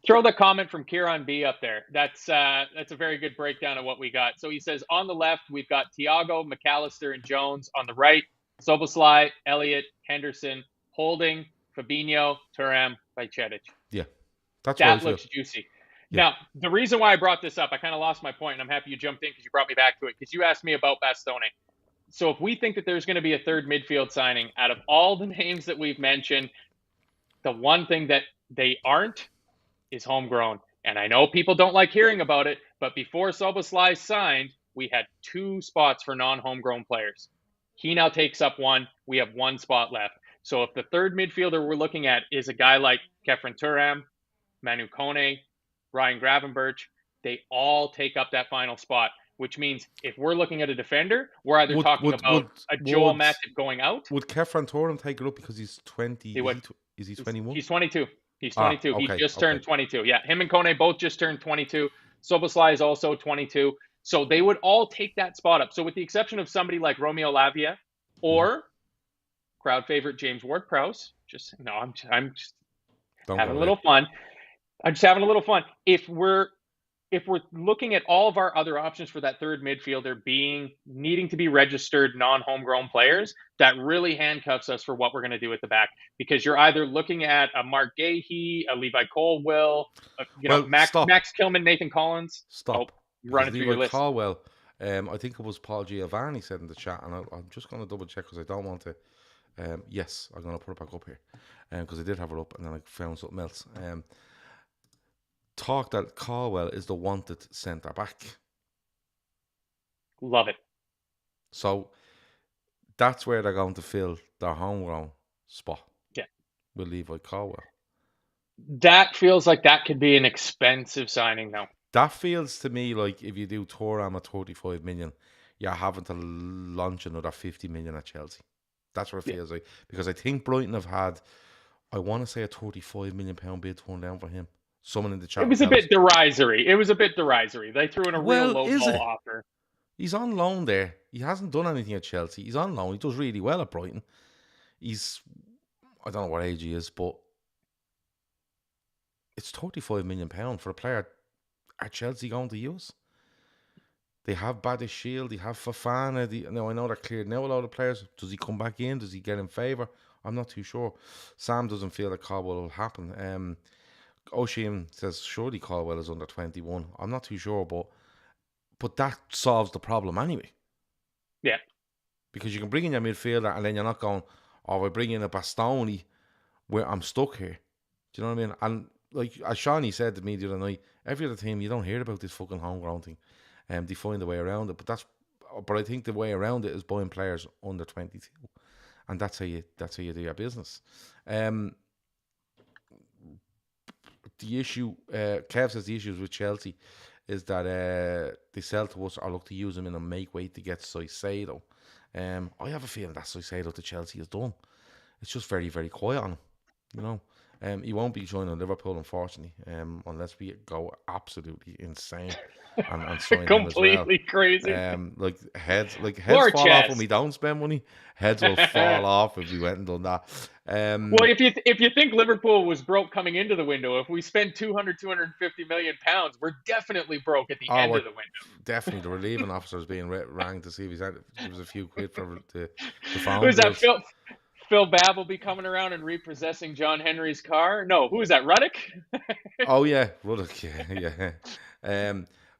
Throw the comment from Kieran B up there. That's a very good breakdown of what we got. So he says, on the left, we've got Thiago, McAllister, and Jones. On the right, Szoboszlai, Elliott, Henderson, Holding, Fabinho, Thuram, Bajcetic. Yeah. That looks juicy. Yeah. Now, the reason why I brought this up, I kind of lost my point, and I'm happy you jumped in because you brought me back to it, because you asked me about Bastoni. So if we think that there's going to be a third midfield signing, out of all the names that we've mentioned, the one thing that they aren't is homegrown. And I know people don't like hearing about it, but before Szoboszlai signed, we had 2 spots for non-homegrown players. He now takes up 1. We have 1 spot left. So if the third midfielder we're looking at is a guy like Kefren Thuram, Manu Kone, Ryan Gravenberch, they all take up that final spot, which means if we're looking at a defender, we're either talking about a Joel Matip going out. Would Kefren Thuram take it up because he's 20? Is he 21? He's 22. He's 22. Okay, he just turned 22. Yeah, him and Kone both just turned 22. Szoboszlai is also 22. So they would all take that spot up. So with the exception of somebody like Romeo Lavia or crowd favorite James Ward-Prowse, I'm just having a little fun. I'm just having a little fun. If we're looking at all of our other options for that third midfielder needing to be registered non-homegrown players, that really handcuffs us for what we're going to do at the back. Because you're either looking at a Mark Gahey, a Levi Colwell, Max Kilman, Nathan Collins. Stop. Running through your list. Colwell, I think it was Paul Giovanni said in the chat, and I'm just going to double check because I don't want to. Yes, I'm going to put it back up here because I did have it up and then I found something else. Talk that Colwell is the wanted centre back. Love it. So that's where they're going to fill their homegrown spot. Yeah. With Levi Colwell. That feels like that could be an expensive signing though. That feels to me like if you do Thuram at 35 million, you're having to launch another 50 million at Chelsea. That's what it feels like. Because I think Brighton have had, I want to say, a £35 million bid thrown down for him. Someone in the chat. It was a bit derisory. They threw in a real low ball offer. He's on loan there. He hasn't done anything at Chelsea. He's on loan. He does really well at Brighton. I don't know what age he is, but it's £35 million for a player at Chelsea going to use. They have Badiashile, they have Fofana. Now I know they're cleared now a lot of players. Does he come back in? Does he get in favour? I'm not too sure. Sam doesn't feel that Colwell will happen. Oshim says surely Colwell is under 21. I'm not too sure, but that solves the problem anyway. Yeah. Because you can bring in your midfielder and then you're not going, we bring in a Bastoni where I'm stuck here. Do you know what I mean? And like as Shawnee said to me the other night, every other team you don't hear about this fucking homegrown thing. They find a way around it. But I think the way around it is buying players under 22. And that's how you do your business. The issue, Kev says the issues with Chelsea is that they sell to us or look to use them in a make weight to get Caicedo. I have a feeling that Caicedo to Chelsea is done. It's just very, very quiet on him. You know, he won't be joining Liverpool, unfortunately, unless we go absolutely insane and sign him as well. Completely crazy. Heads War fall off chest. when we don't spend money. Heads will fall off if we went and done that. Well, if you think Liverpool was broke coming into the window, if we spend 250 million pounds, we're definitely broke at the end of the window. Definitely, the relieving officer's being rang to see if he's had. Give us a few quid for the phone. Who's that? bills. Phil Babb will be coming around and repossessing John Henry's car. No, who is that? Ruddock? Oh yeah, Ruddock. Yeah.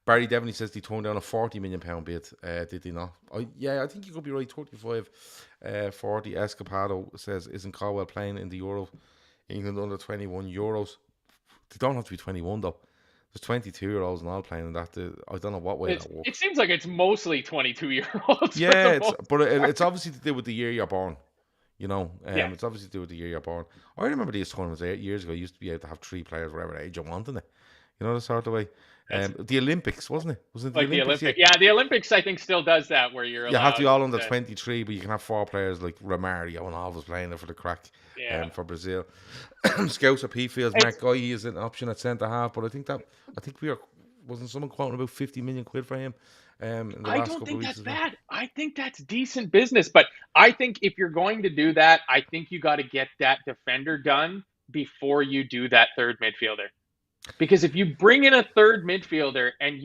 Barry Devaney says he turned down a £40 million bid. Did he not? I think you could be right. 35, 40. Escapado says, isn't Caldwell playing in the Euro? England under 21 Euros. They don't have to be 21 though. There's 22-year-olds and all playing in that. I don't know what way that works. It seems like it's mostly 22-year-olds. Yeah, it's obviously to do with the year you're born. You know, it's obviously to do with the year you're born. I remember these tournaments 8 years ago. You used to be able to have 3 players whatever age you wanted it. You know, the sort of way. The Olympics, wasn't it? Was it like the Olympics? Yeah, the Olympics I think still does that where you're allowed. You have to be all under 23, but you can have 4 players like Romario and all was playing there for the crack. For Brazil. Scouts or P Fields, Mark Guy, he is an option at centre half, but I think wasn't someone quoting about 50 million quid for him? I don't think that's bad. I think that's decent business, but I think if you're going to do that, I think you got to get that defender done before you do that third midfielder. Because if you bring in a third midfielder and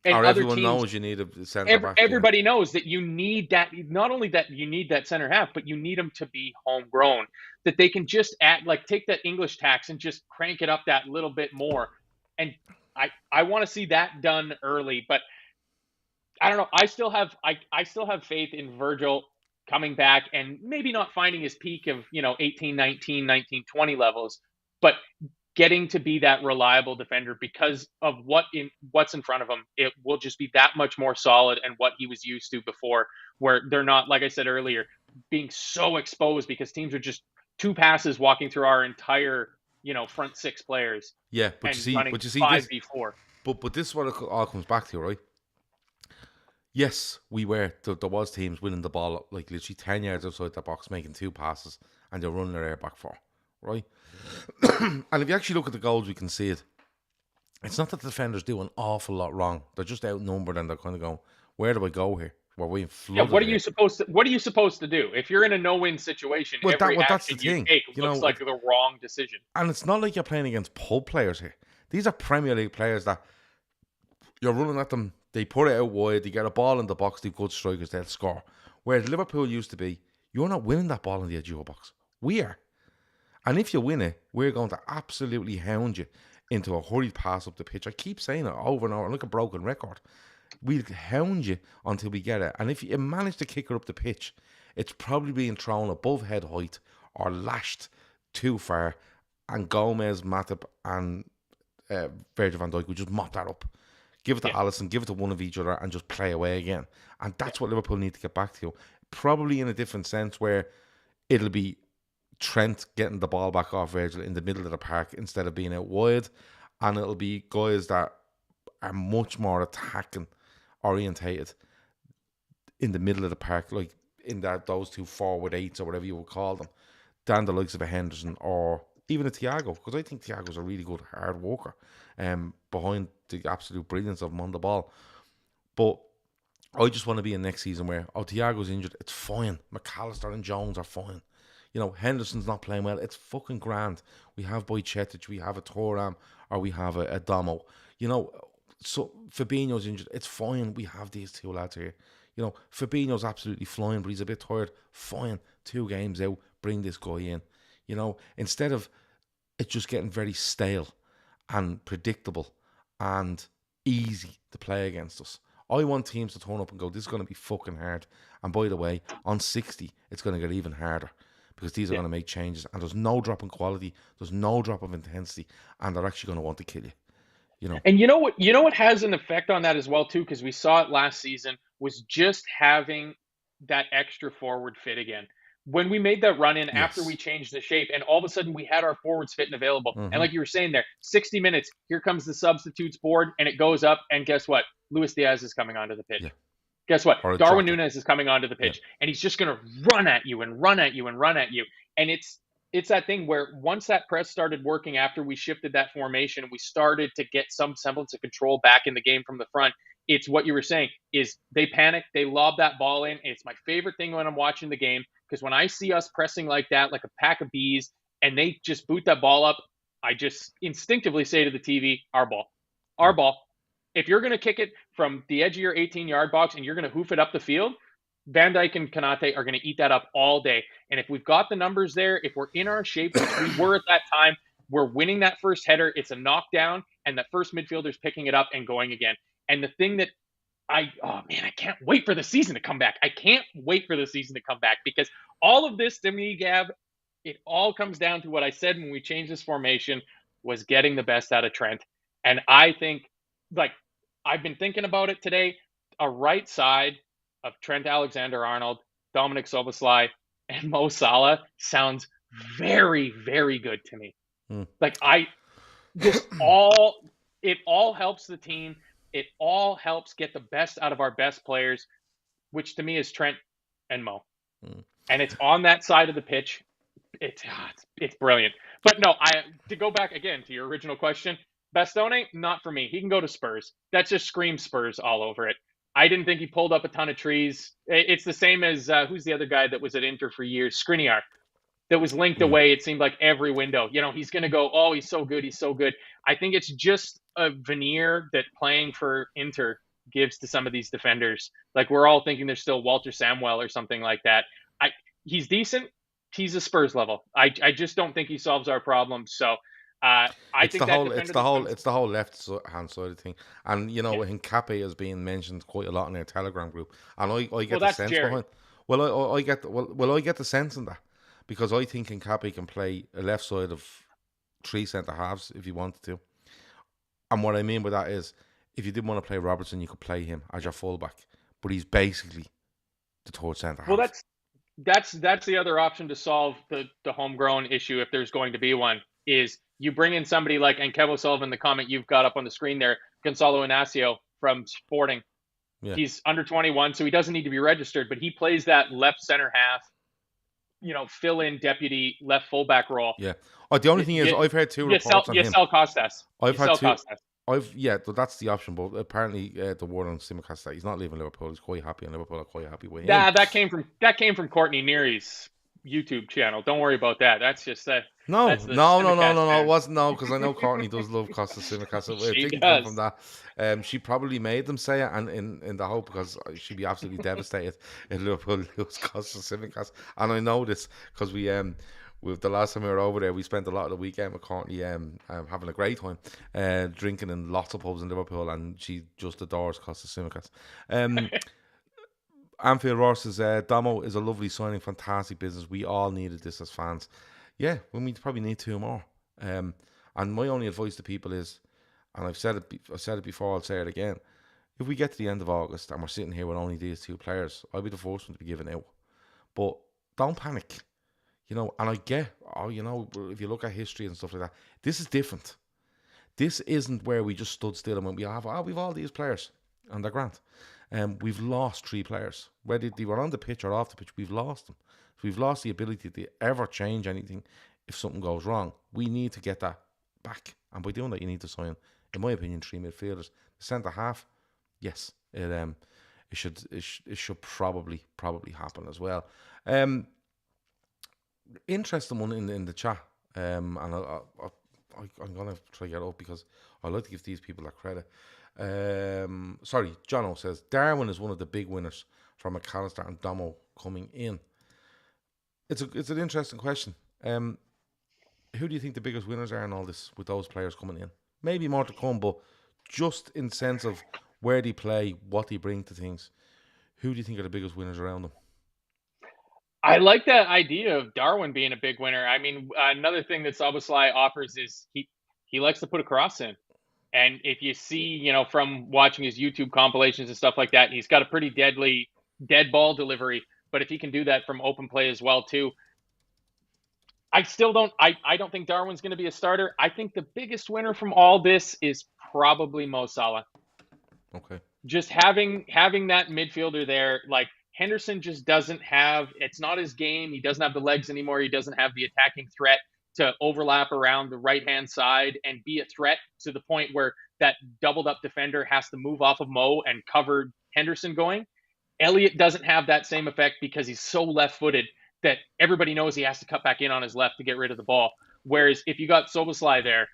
everyone knows you need a centre back. Everybody knows that you need that. Not only that you need that center half, but you need them to be homegrown. That they can just take that English tax and just crank it up that little bit more. And I want to see that done early, but I don't know. I still have faith in Virgil coming back and maybe not finding his peak of 18, 19, 20 levels, but getting to be that reliable defender because of what's in front of him. It will just be that much more solid and what he was used to before, where they're not, like I said earlier, being so exposed because teams are just 2 passes walking through our entire front 6 players. Yeah, but you see 5v4. But this is what it all comes back to, right? Yes, there was teams winning the ball like literally 10 yards outside the box, making 2 passes, and they're running their air back 4, right? And if you actually look at the goals, we can see it. It's not that the defenders do an awful lot wrong. They're just outnumbered, and they're kind of going, "Where do I go here?" Well, we flooded. Yeah, what are you supposed to do if you're in a no-win situation? Well, that's the thing. Looks like the wrong decision. And it's not like you're playing against pub players here. These are Premier League players that you're running at them. They put it out wide. They get a ball in the box. They're good strikers. They'll score. Whereas Liverpool used to be, you're not winning that ball in the edge of your box. We are. And if you win it, we're going to absolutely hound you into a hurried pass up the pitch. I keep saying it over and over. Like a broken record. We'll hound you until we get it. And if you manage to kick her up the pitch, it's probably being thrown above head height or lashed too far. And Gomez, Matip and Virgil van Dijk will just mop that up. Give it to Alisson, give it to one of each other and just play away again. And that's what Liverpool need to get back to. Probably in a different sense where it'll be Trent getting the ball back off Virgil in the middle of the park instead of being out wide. And it'll be guys that are much more attacking orientated in the middle of the park, like in those 2 forward 8s or whatever you would call them, than the likes of a Henderson or even a Thiago, because I think Thiago's a really good hard worker behind the absolute brilliance of him on the ball. But I just want to be in next season where Thiago's injured, it's fine. McAllister and Jones are fine. Henderson's not playing well, it's fucking grand. We have Bojcetic, we have a Thuram, or we have a Damo. So Fabinho's injured, it's fine. We have these 2 lads here. Fabinho's absolutely flying, but he's a bit tired. Fine, 2 games out, bring this guy in. Instead of it just getting very stale and predictable and easy to play against us. I want teams to turn up and go, this is going to be fucking hard. And by the way, on 60, it's going to get even harder because these are going to make changes. And there's no drop in quality, there's no drop of intensity, and they're actually going to want to kill you. And you know what has an effect on that as well too, because we saw it last season, was just having that extra forward fit again. When we made that run in after we changed the shape, and all of a sudden we had our forwards fit and available. Mm-hmm. And like you were saying there, 60 minutes, here comes the substitutes board, and it goes up, and guess what? Luis Diaz is coming onto the pitch. Yeah. Guess what? Darwin Núñez is coming onto the pitch, and he's just going to run at you and run at you and run at you. And it's it's that thing where once that press started working after we shifted that formation, we started to get some semblance of control back in the game from the front. It's what you were saying is they panic, they lob that ball in. It's my favorite thing when I'm watching the game because when I see us pressing like that, like a pack of bees, and they just boot that ball up, I just instinctively say to the TV, our ball, our ball. If you're going to kick it from the edge of your 18-yard box and you're going to hoof it up the field, Van Dijk and Konate are going to eat that up all day. And if we've got the numbers there, if we're in our shape, which we were at that time, we're winning that first header. It's a knockdown, and the first midfielder's picking it up and going again. And the thing that I can't wait for the season to come back. I can't wait for the season to come back because all of this to me, Gab, it all comes down to what I said when we changed this formation was getting the best out of Trent. And I think, like, I've been thinking about it today, a right side of Trent Alexander-Arnold, Dominik Szoboszlai, and Mo Salah sounds very, very good to me. Like it all helps the team. It all helps get the best out of our best players, which to me is Trent and Mo. And it's on that side of the pitch. It's brilliant. But no, to go back again to your original question, Bastoni, not for me. He can go to Spurs. That just screams Spurs all over it. I didn't think he pulled up a ton of trees. It's the same as who's the other guy that was at Inter for years? Skriniar, that was linked away. It seemed like every window. He's going to go, oh, he's so good. He's so good. I think it's just a veneer that playing for Inter gives to some of these defenders. Like we're all thinking there's still Walter Samuel or something like that. He's decent. He's a Spurs level. I just don't think he solves our problems. So it's the whole left hand side of the thing, and I think Cape is being mentioned quite a lot in our Telegram group, and I get the sense behind. Well, I get the sense in that because I think Cape can play a left side of 3 centre halves if he wanted to, and what I mean by that is if you didn't want to play Robertson, you could play him as your fullback, but he's basically the third centre half. Well, that's the other option to solve the homegrown issue if there's going to be one. Is you bring in somebody like, and Kev O'Sullivan, the comment you've got up on the screen there, Gonzalo Inacio from Sporting. Yeah. He's under 21, so he doesn't need to be registered, but he plays that left center half, fill-in deputy left fullback role. Yeah. The only thing is, I've heard 2 reports on him. Sell Costas. That's the option, but apparently the word on Simicast that he's not leaving Liverpool. He's quite happy, and Liverpool are quite happy with him. Yeah, that came from Courtney Neary's YouTube channel. Don't worry about that. That's just that. No. It wasn't because I know Courtney does love Costa Simicast. She does. From that, she probably made them say it, and in the hope because she'd be absolutely devastated if Liverpool lose Costa Simicast. And I know this because we with the last time we were over there, we spent a lot of the weekend with Courtney having a great time, drinking in lots of pubs in Liverpool, and she just adores Costa Simicast. Anfield Roar says, Damo is a lovely signing, fantastic business. We all needed this as fans. Yeah, we probably need 2 more. And my only advice to people is, and I've said it before, I'll say it again. If we get to the end of August and we're sitting here with only these 2 players, I'll be the first one to be given out. But don't panic. And I get, if you look at history and stuff like that, this is different. This isn't where we just stood still and went, we've all these players and they're grand. We've lost 3 players. Whether they were on the pitch or off the pitch, we've lost them. So we've lost the ability to ever change anything if something goes wrong. We need to get that back. And by doing that, you need to sign, in my opinion, 3 midfielders. The centre half, yes, it should probably happen as well. Interesting one in the chat, and I'm gonna try to get up because I like to give these people that credit. Jono says Darwin is one of the big winners for McAllister and Domo coming in. It's an interesting question. Who do you think the biggest winners are in all this with those players coming in? Maybe more to come, but just in sense of where they play, what they bring to things, who do you think are the biggest winners around them? I like that idea of Darwin being a big winner. I mean, another thing that Szoboszlai offers is he likes to put a cross in. And if you see, from watching his YouTube compilations and stuff like that, he's got a pretty deadly dead ball delivery. But if he can do that from open play as well, too, I don't think Darwin's going to be a starter. I think the biggest winner from all this is probably Mo Salah. Okay. Just having that midfielder there, like Henderson just doesn't have, it's not his game. He doesn't have the legs anymore. He doesn't have the attacking threat to overlap around the right-hand side and be a threat to the point where that doubled up defender has to move off of Mo and cover Henderson going. Elliott doesn't have that same effect because he's so left-footed that everybody knows he has to cut back in on his left to get rid of the ball. Whereas if you got Szoboszlai there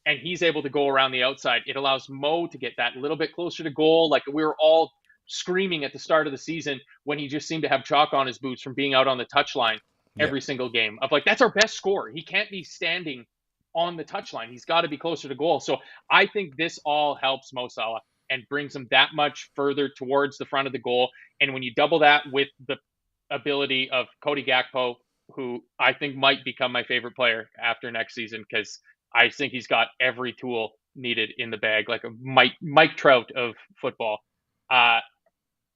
and he's able to go around the outside, it allows Mo to get that little bit closer to goal. Like we were all screaming at the start of the season when he just seemed to have chalk on his boots from being out on the touchline every single game of like, that's our best scorer. He can't be standing on the touchline. He's got to be closer to goal. So I think this all helps Mo Salah and brings him that much further towards the front of the goal. And when you double that with the ability of Cody Gakpo, who I think might become my favorite player after next season, because I think he's got every tool needed in the bag, like a Mike Trout of football.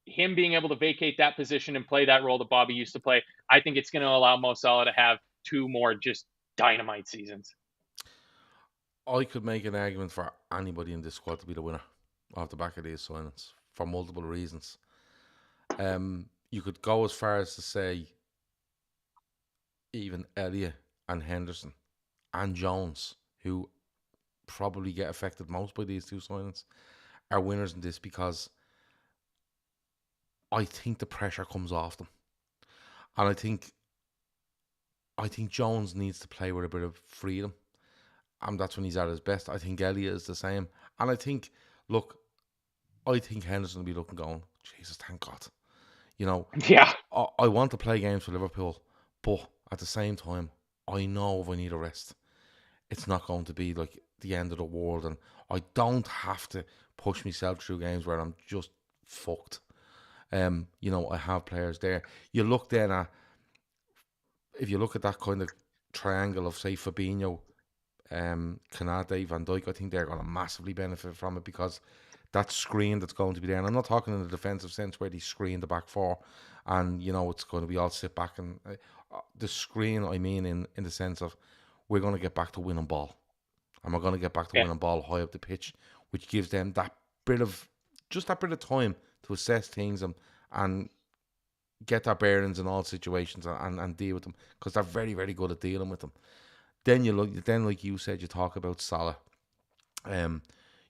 Him being able to vacate that position and play that role that Bobby used to play, I think it's going to allow Mo Salah to have 2 more just dynamite seasons. I could make an argument for anybody in this squad to be the winner off the back of these signings for multiple reasons. You could go as far as to say even Elliott and Henderson and Jones, who probably get affected most by these 2 signings, are winners in this because I think the pressure comes off them. And I think Jones needs to play with a bit of freedom. And that's when he's at his best. I think Elliott is the same. And I think Henderson will be looking going, Jesus, thank God. Yeah. I want to play games for Liverpool, but at the same time, I know if I need a rest, it's not going to be like the end of the world. And I don't have to push myself through games where I'm just fucked. I have players there. You look then at, if you look at that kind of triangle of, say, Fabinho, Konate, Van Dijk, I think they're going to massively benefit from it because that screen that's going to be there, and I'm not talking in the defensive sense where they screen the back 4 and, it's going to be all sit back. And the screen, I mean, in the sense of we're going to get back to winning ball. And we're going to get back to winning ball high up the pitch, which gives them that bit of time to assess things and get their bearings in all situations and deal with them, because they're very, very good at dealing with them. Then like you said, you talk about Salah.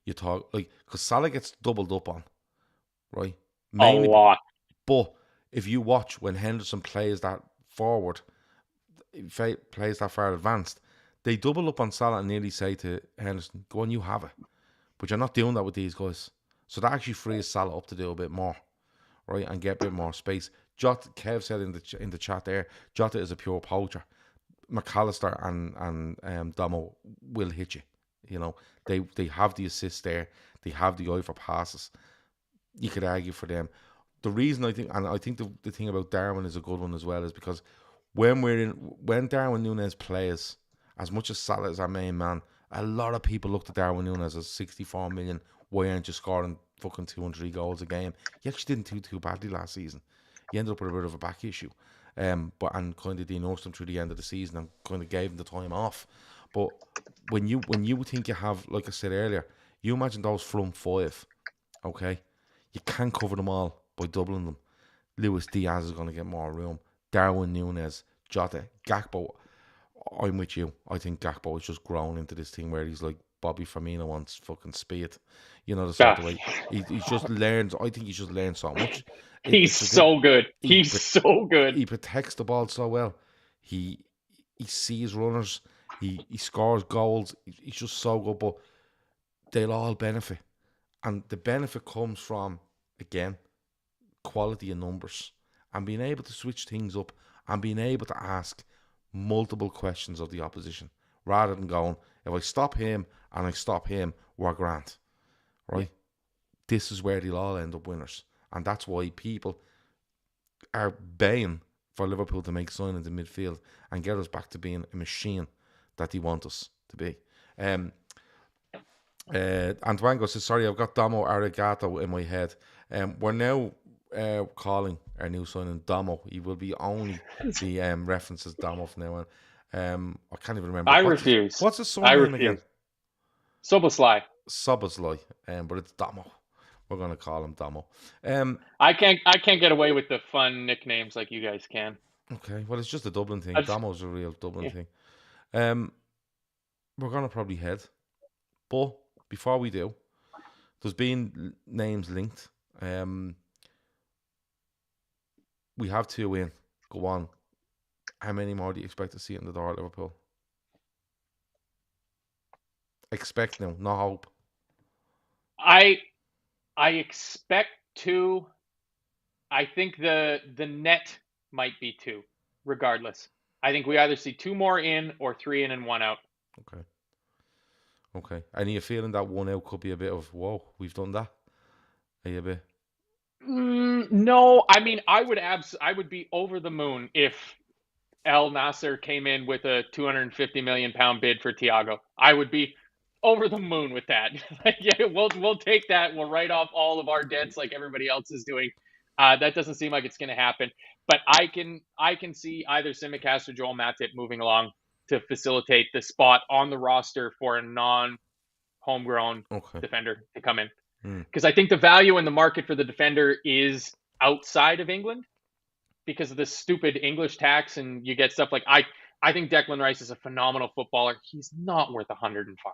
Because Salah gets doubled up on, right? Mainly, a lot. But if you watch when Henderson plays that forward, plays that far advanced, they double up on Salah and nearly say to Henderson, go on, you have it. But you're not doing that with these guys. So that actually frees Salah up to do a bit more, right, and get a bit more space. Kev said in the chat there, Jota is a pure poacher. McAllister and Domo will hit you. They have the assist there. They have the eye for passes. You could argue for them. The reason I think the thing about Darwin is a good one as well is because when Darwin Núñez plays, as much as Salah is our main man, a lot of people looked at Darwin Núñez as 64 million. Why aren't you scoring fucking 203 goals a game? He actually didn't do too badly last season. He ended up with a bit of a back issue. And kind of de-nursed him through the end of the season and kind of gave him the time off. But when you think you have, like I said earlier, you imagine those front 5, okay? You can't cover them all by doubling them. Luis Diaz is going to get more room. Darwin Núñez, Jota, Gakpo. I'm with you. I think Gakpo has just grown into this thing where he's like Bobby Firmino wants fucking speed. The sort of way he's just learned. I think he's just learned so much. He's so good. He's so good. He protects the ball so well. He sees runners. He scores goals. He's just so good. But they'll all benefit, and the benefit comes from, again, quality in numbers and being able to switch things up and being able to ask multiple questions of the opposition rather than going, if I stop him and I stop him, we're grand, right? This is where they'll all end up winners, and that's why people are baying for Liverpool to make signings in midfield and get us back to being a machine that they want us to be. Antoine says, sorry, I've got Domo Arigato in my head. We're now calling our new signing Domo. He will be only the references Domo from now on. I can't even remember. I refuse. What's his surname again? Szoboszlai. Szoboszlai, but it's Domo. We're going to call him Domo. I can't get away with the fun nicknames like you guys can. Okay, well, it's just a Dublin thing. I've, Damo's a real Dublin yeah. thing. We're going to probably head. But before we do, there's been names linked. We have 2 in. Go on. How many more do you expect to see in the door at Liverpool? Expect now, not hope. I expect 2. I think the net might be 2, regardless. I think we either see 2 more in or 3 in and 1 out. Okay. And are you feeling that 1 out could be a bit of, whoa, we've done that? Are you a bit? No, I mean, I would be over the moon if Al Nasser came in with a 250 million pound bid for Thiago. I would be over the moon with that. Yeah, we'll take that. We'll write off all of our debts like everybody else is doing. That doesn't seem like it's going to happen. But I can see either Simicast or Joel Matip moving along to facilitate the spot on the roster for a non-homegrown defender to come in. Because I think the value in the market for the defender is outside of England because of the stupid English tax, and you get stuff like I think Declan Rice is a phenomenal footballer. He's not worth 105.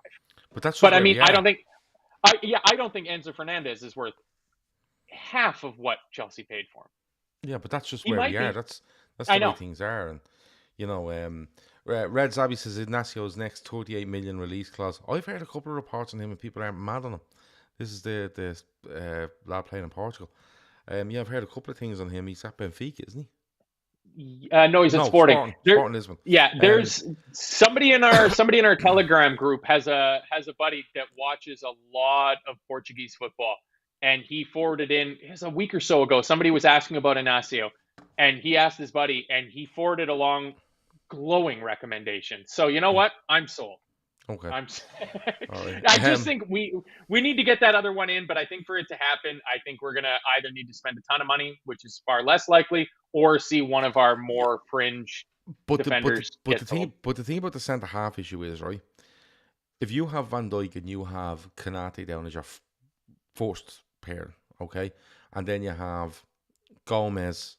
But that's. But I mean, I don't think Enzo Fernandez is worth half of what Chelsea paid for him. Yeah, but that's just where we are. That's the way things are, and you know, Red Zabby says Ignacio's next 38 million release clause. I've heard a couple of reports on him, and people aren't mad on him. This is the lad playing in Portugal. Yeah, I've heard a couple of things on him. He's at Benfica, isn't he? No, he's at Sporting. Sporting Lisbon. Yeah, there's somebody in our Telegram group has a buddy that watches a lot of Portuguese football, and he forwarded in. It was a week or so ago. Somebody was asking about Inácio, and he asked his buddy, and he forwarded along glowing recommendations. So you know what? I'm sold. Okay. Right. I just think we need to get that other one in, but I think for it to happen, I think we're gonna either need to spend a ton of money, which is far less likely, or see one of our more fringe defenders. But the thing about the centre half issue is, right, if you have Van Dijk and you have Konate down as your first pair, okay, and then you have Gomez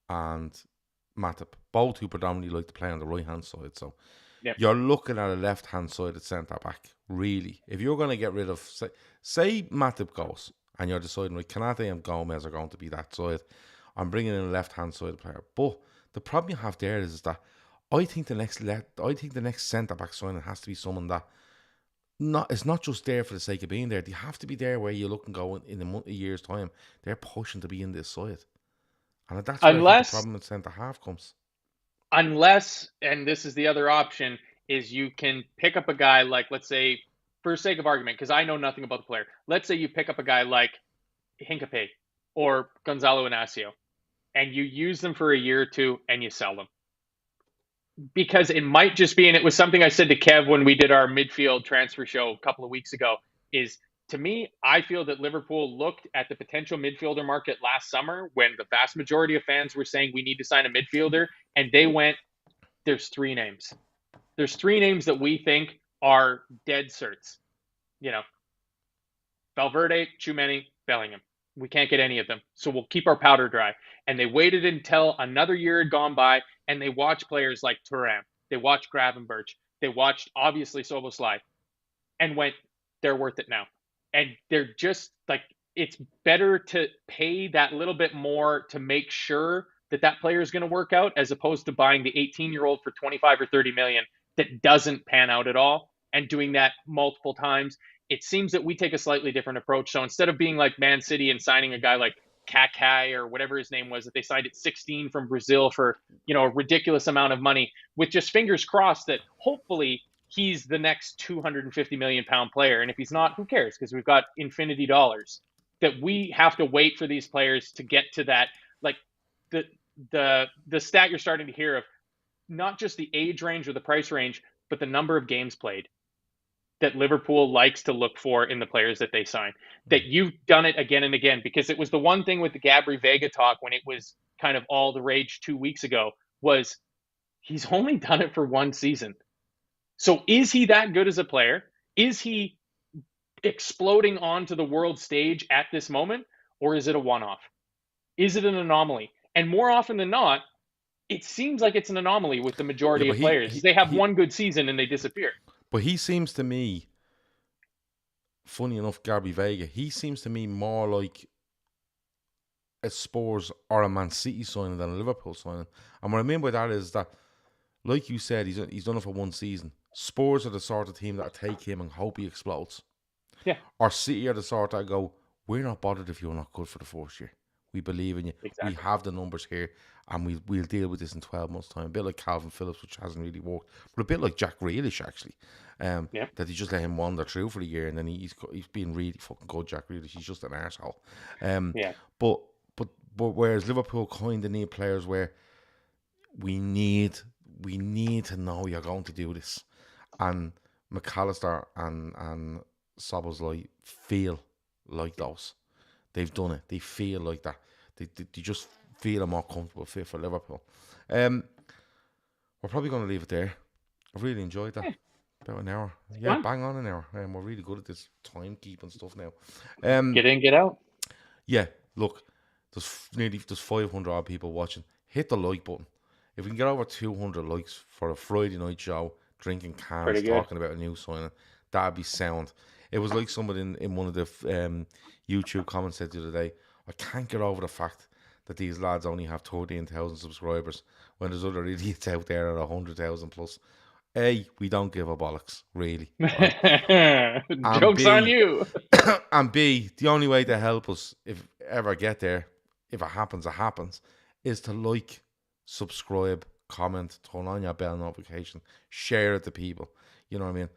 and Matip, both who predominantly like to play on the right hand side, so. Yep. You're looking at a left-hand sided centre-back, really. If you're going to get rid of, say Matip goes, and you're deciding, right, Konate and Gomez are going to be that side, I'm bringing in a left-hand sided player. But the problem you have there is that I think the next centre-back signing has to be someone that it's not just there for the sake of being there. They have to be there where you look and go in a year's time. They're pushing to be in this side. And that's where the problem with centre-half comes. Unless, and this is the other option, is you can pick up a guy like, let's say, for sake of argument, because I know nothing about the player. Let's say you pick up a guy like Hincapié or Gonzalo Inácio, and you use them for a year or two and you sell them. Because it might just be, and it was something I said to Kev when we did our midfield transfer show a couple of weeks ago, is to me, I feel that Liverpool looked at the potential midfielder market last summer when the vast majority of fans were saying we need to sign a midfielder, and they went, there's 3 names. There's 3 names that we think are dead certs. You know, Valverde, Tchouaméni, Bellingham. We can't get any of them, so we'll keep our powder dry. And they waited until another year had gone by, and they watched players like Thuram. They watched Gravenberch. They watched, obviously, Szoboszlai, and went, they're worth it now. And they're just like, it's better to pay that little bit more to make sure that player is going to work out, as opposed to buying the 18-year-old for 25 or 30 million that doesn't pan out at all, and doing that multiple times. It seems that we take a slightly different approach. So instead of being like Man City and signing a guy like Kakai or whatever his name was, that they signed at 16 from Brazil for, a ridiculous amount of money, with just fingers crossed that hopefully he's the next 250 million pound player. And if he's not, who cares? Because we've got infinity dollars. That we have to wait for these players to get to that, like the stat you're starting to hear of, not just the age range or the price range, but the number of games played that Liverpool likes to look for in the players that they sign. That you've done it again and again, because it was the one thing with the Gabri Vega talk when it was kind of all the rage 2 weeks ago, was he's only done it for 1 season. So is he that good as a player? Is he exploding onto the world stage at this moment, or is it a one-off? Is it an anomaly? And more often than not, it seems like it's an anomaly with the Yeah, majority but of players. They have one good season and they disappear. But he seems to me, funny enough, Garby Vega, he seems to me more like a Spurs or a Man City signing than a Liverpool signing. And what I mean by that is that, like you said, he's done it for one season. Spurs are the sort of team that take him and hope he explodes. Yeah. Or City are the sort that go, we're not bothered if you're not good for the first year. We believe in you. Exactly. We have the numbers here, and we'll deal with this in 12 months' time. A bit like Calvin Phillips, which hasn't really worked, but a bit like Jack Grealish, actually. That he just let him wander through for the year, and then he's been really fucking good, Jack Grealish. He's just an arsehole. But whereas Liverpool kind of need players where we need to know you're going to do this. And McAllister and Szoboszlai feel like those. They've done it. They feel like that. They just feel a more comfortable fit for Liverpool. We're probably going to leave it there. I really enjoyed that. About an hour. Yeah, bang on an hour. We're really good at this timekeeping stuff now. Get in, get out. Yeah, look, there's 500 odd people watching. Hit the like button. If we can get over 200 likes for a Friday night show, drinking cans, talking about a new signing, that'd be sound. It was like somebody in one of the YouTube comments said the other day, I can't get over the fact that these lads only have 13,000 subscribers when there's other idiots out there at 100,000 plus. A, we don't give a bollocks, really. Right? Joke's on you. And B, the only way to help us, if ever get there, if it happens, is to like, subscribe, comment, turn on your bell notification, share it to people. You know what I mean?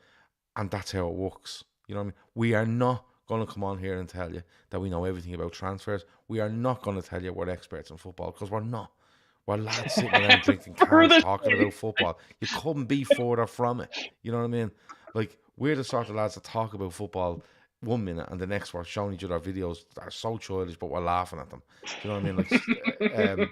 And that's how it works. You know what I mean? We are not going to come on here and tell you that we know everything about transfers. We are not going to tell you we're experts in football, because we're not. We're lads sitting around drinking cans talking about football. You couldn't be further from it. You know what I mean? Like, we're the sort of lads that talk about football 1 minute and the next we're showing each other videos that are so childish, but we're laughing at them. Do you know what I mean? Like,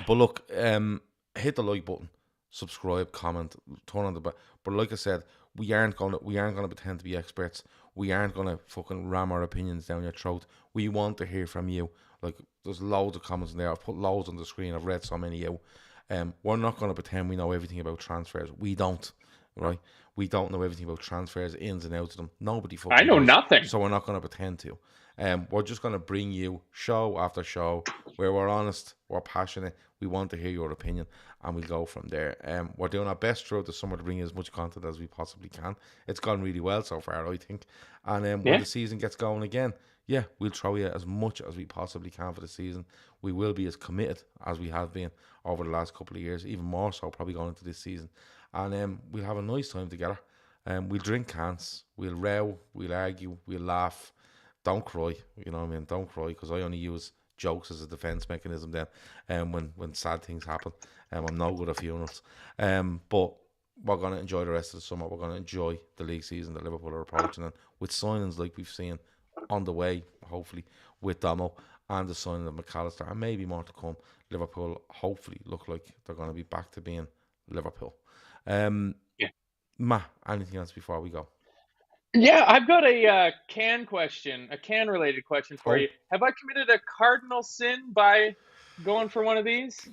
but look, hit the like button, subscribe, comment, turn on the bell. But like I said, we aren't gonna pretend to be experts. We aren't gonna fucking ram our opinions down your throat. We want to hear from you. Like, there's loads of comments in there. I've put loads on the screen. I've read so many out. We're not gonna pretend we know everything about transfers. We don't, right? We don't know everything about transfers, ins and outs of them. Nobody fucking I know does. nothing. So we're not gonna pretend to. We're just gonna bring you show after show where we're honest, we're passionate, we want to hear your opinion, and we'll go from there. We're doing our best throughout the summer to bring you as much content as we possibly can. It's gone really well so far, I think. And when the season gets going again, we'll throw you as much as we possibly can for the season. We will be as committed as we have been over the last couple of years, even more so probably going into this season. And we'll have a nice time together. We'll drink cans, we'll row, we'll argue, we'll laugh. Don't cry, you know what I mean? Don't cry, because I only use jokes as a defense mechanism then, when sad things happen. I'm no good at funerals. But we're going to enjoy the rest of the summer. We're going to enjoy the league season that Liverpool are approaching, and with signings like we've seen on the way, hopefully, with Domo and the signing of McAllister, and maybe more to come, Liverpool hopefully look like they're going to be back to being Liverpool. Matt, anything else before we go? Yeah, I've got a can-related question for you. Have I committed a cardinal sin by going for one of these?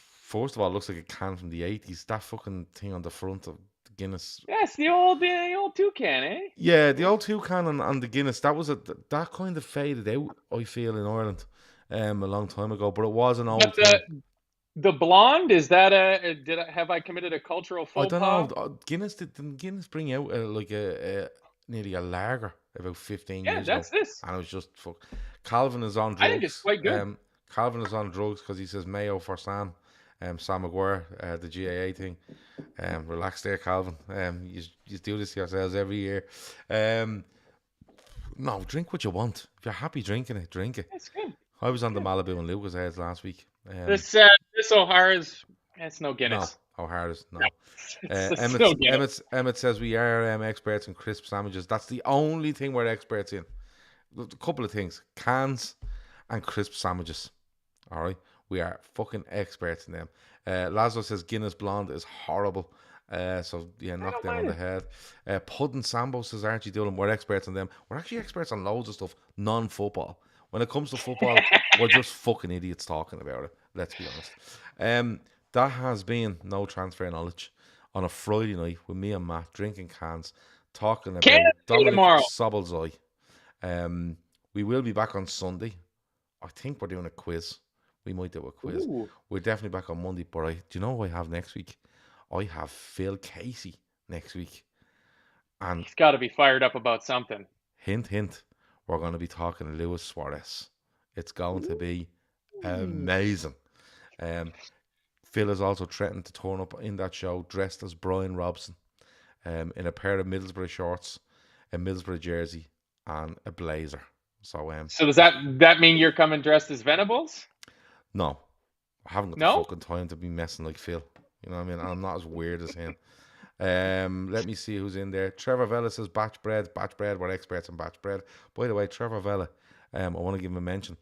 First of all, it looks like a can from the 80s. That fucking thing on the front of the Guinness. Yes, the old toucan, eh? Yeah, the old toucan and the Guinness. That kind of faded out, I feel, in Ireland a long time ago. But it was an old thing. The blonde, is that have I committed a cultural faux pas? I don't know. Didn't Guinness bring out nearly a lager about 15 years ago? Yeah, that's this. And it was just fuck. Calvin is on drugs. I think it's quite good. Calvin is on drugs because he says Mayo for Sam. Sam Maguire, the GAA thing. Relax there, Calvin. You do this yourselves every year. No, drink what you want. If you're happy drinking it, drink it. That's good. I was on the Malibu and Lucas heads last week. This O'Hara's, it's no Guinness. No, O'Hara's, no. Emmett says we are experts in crisp sandwiches. That's the only thing we're experts in. A couple of things: cans and crisp sandwiches. All right, we are fucking experts in them. Lazo says Guinness Blonde is horrible, So yeah, knock them on the head. Puddin Sambo says, aren't you doing? We're experts on them. We're actually experts on loads of stuff, non-football. When it comes to football, we're just fucking idiots talking about it. Let's be honest. That has been No Transfer Knowledge on a Friday night with me and Matt drinking cans, talking about Dominik tomorrow. Szoboszlai. We will be back on Sunday. I think we're doing a quiz. We might do a quiz. Ooh. We're definitely back on Monday. But do you know what I have next week? I have Phil Casey next week. And he's got to be fired up about something. Hint, hint. We're going to be talking Luis Suarez. It's going to be amazing. Phil has also threatened to turn up in that show dressed as Brian Robson in a pair of Middlesbrough shorts, a Middlesbrough jersey, and a blazer. So does that mean you're coming dressed as Venables? No. I haven't got the fucking time to be messing like Phil. You know what I mean? I'm not as weird as him. Let me see who's in there. Trevor Vella says batch bread. We're experts on batch bread. By the way, Trevor Vella, I want to give him a mention.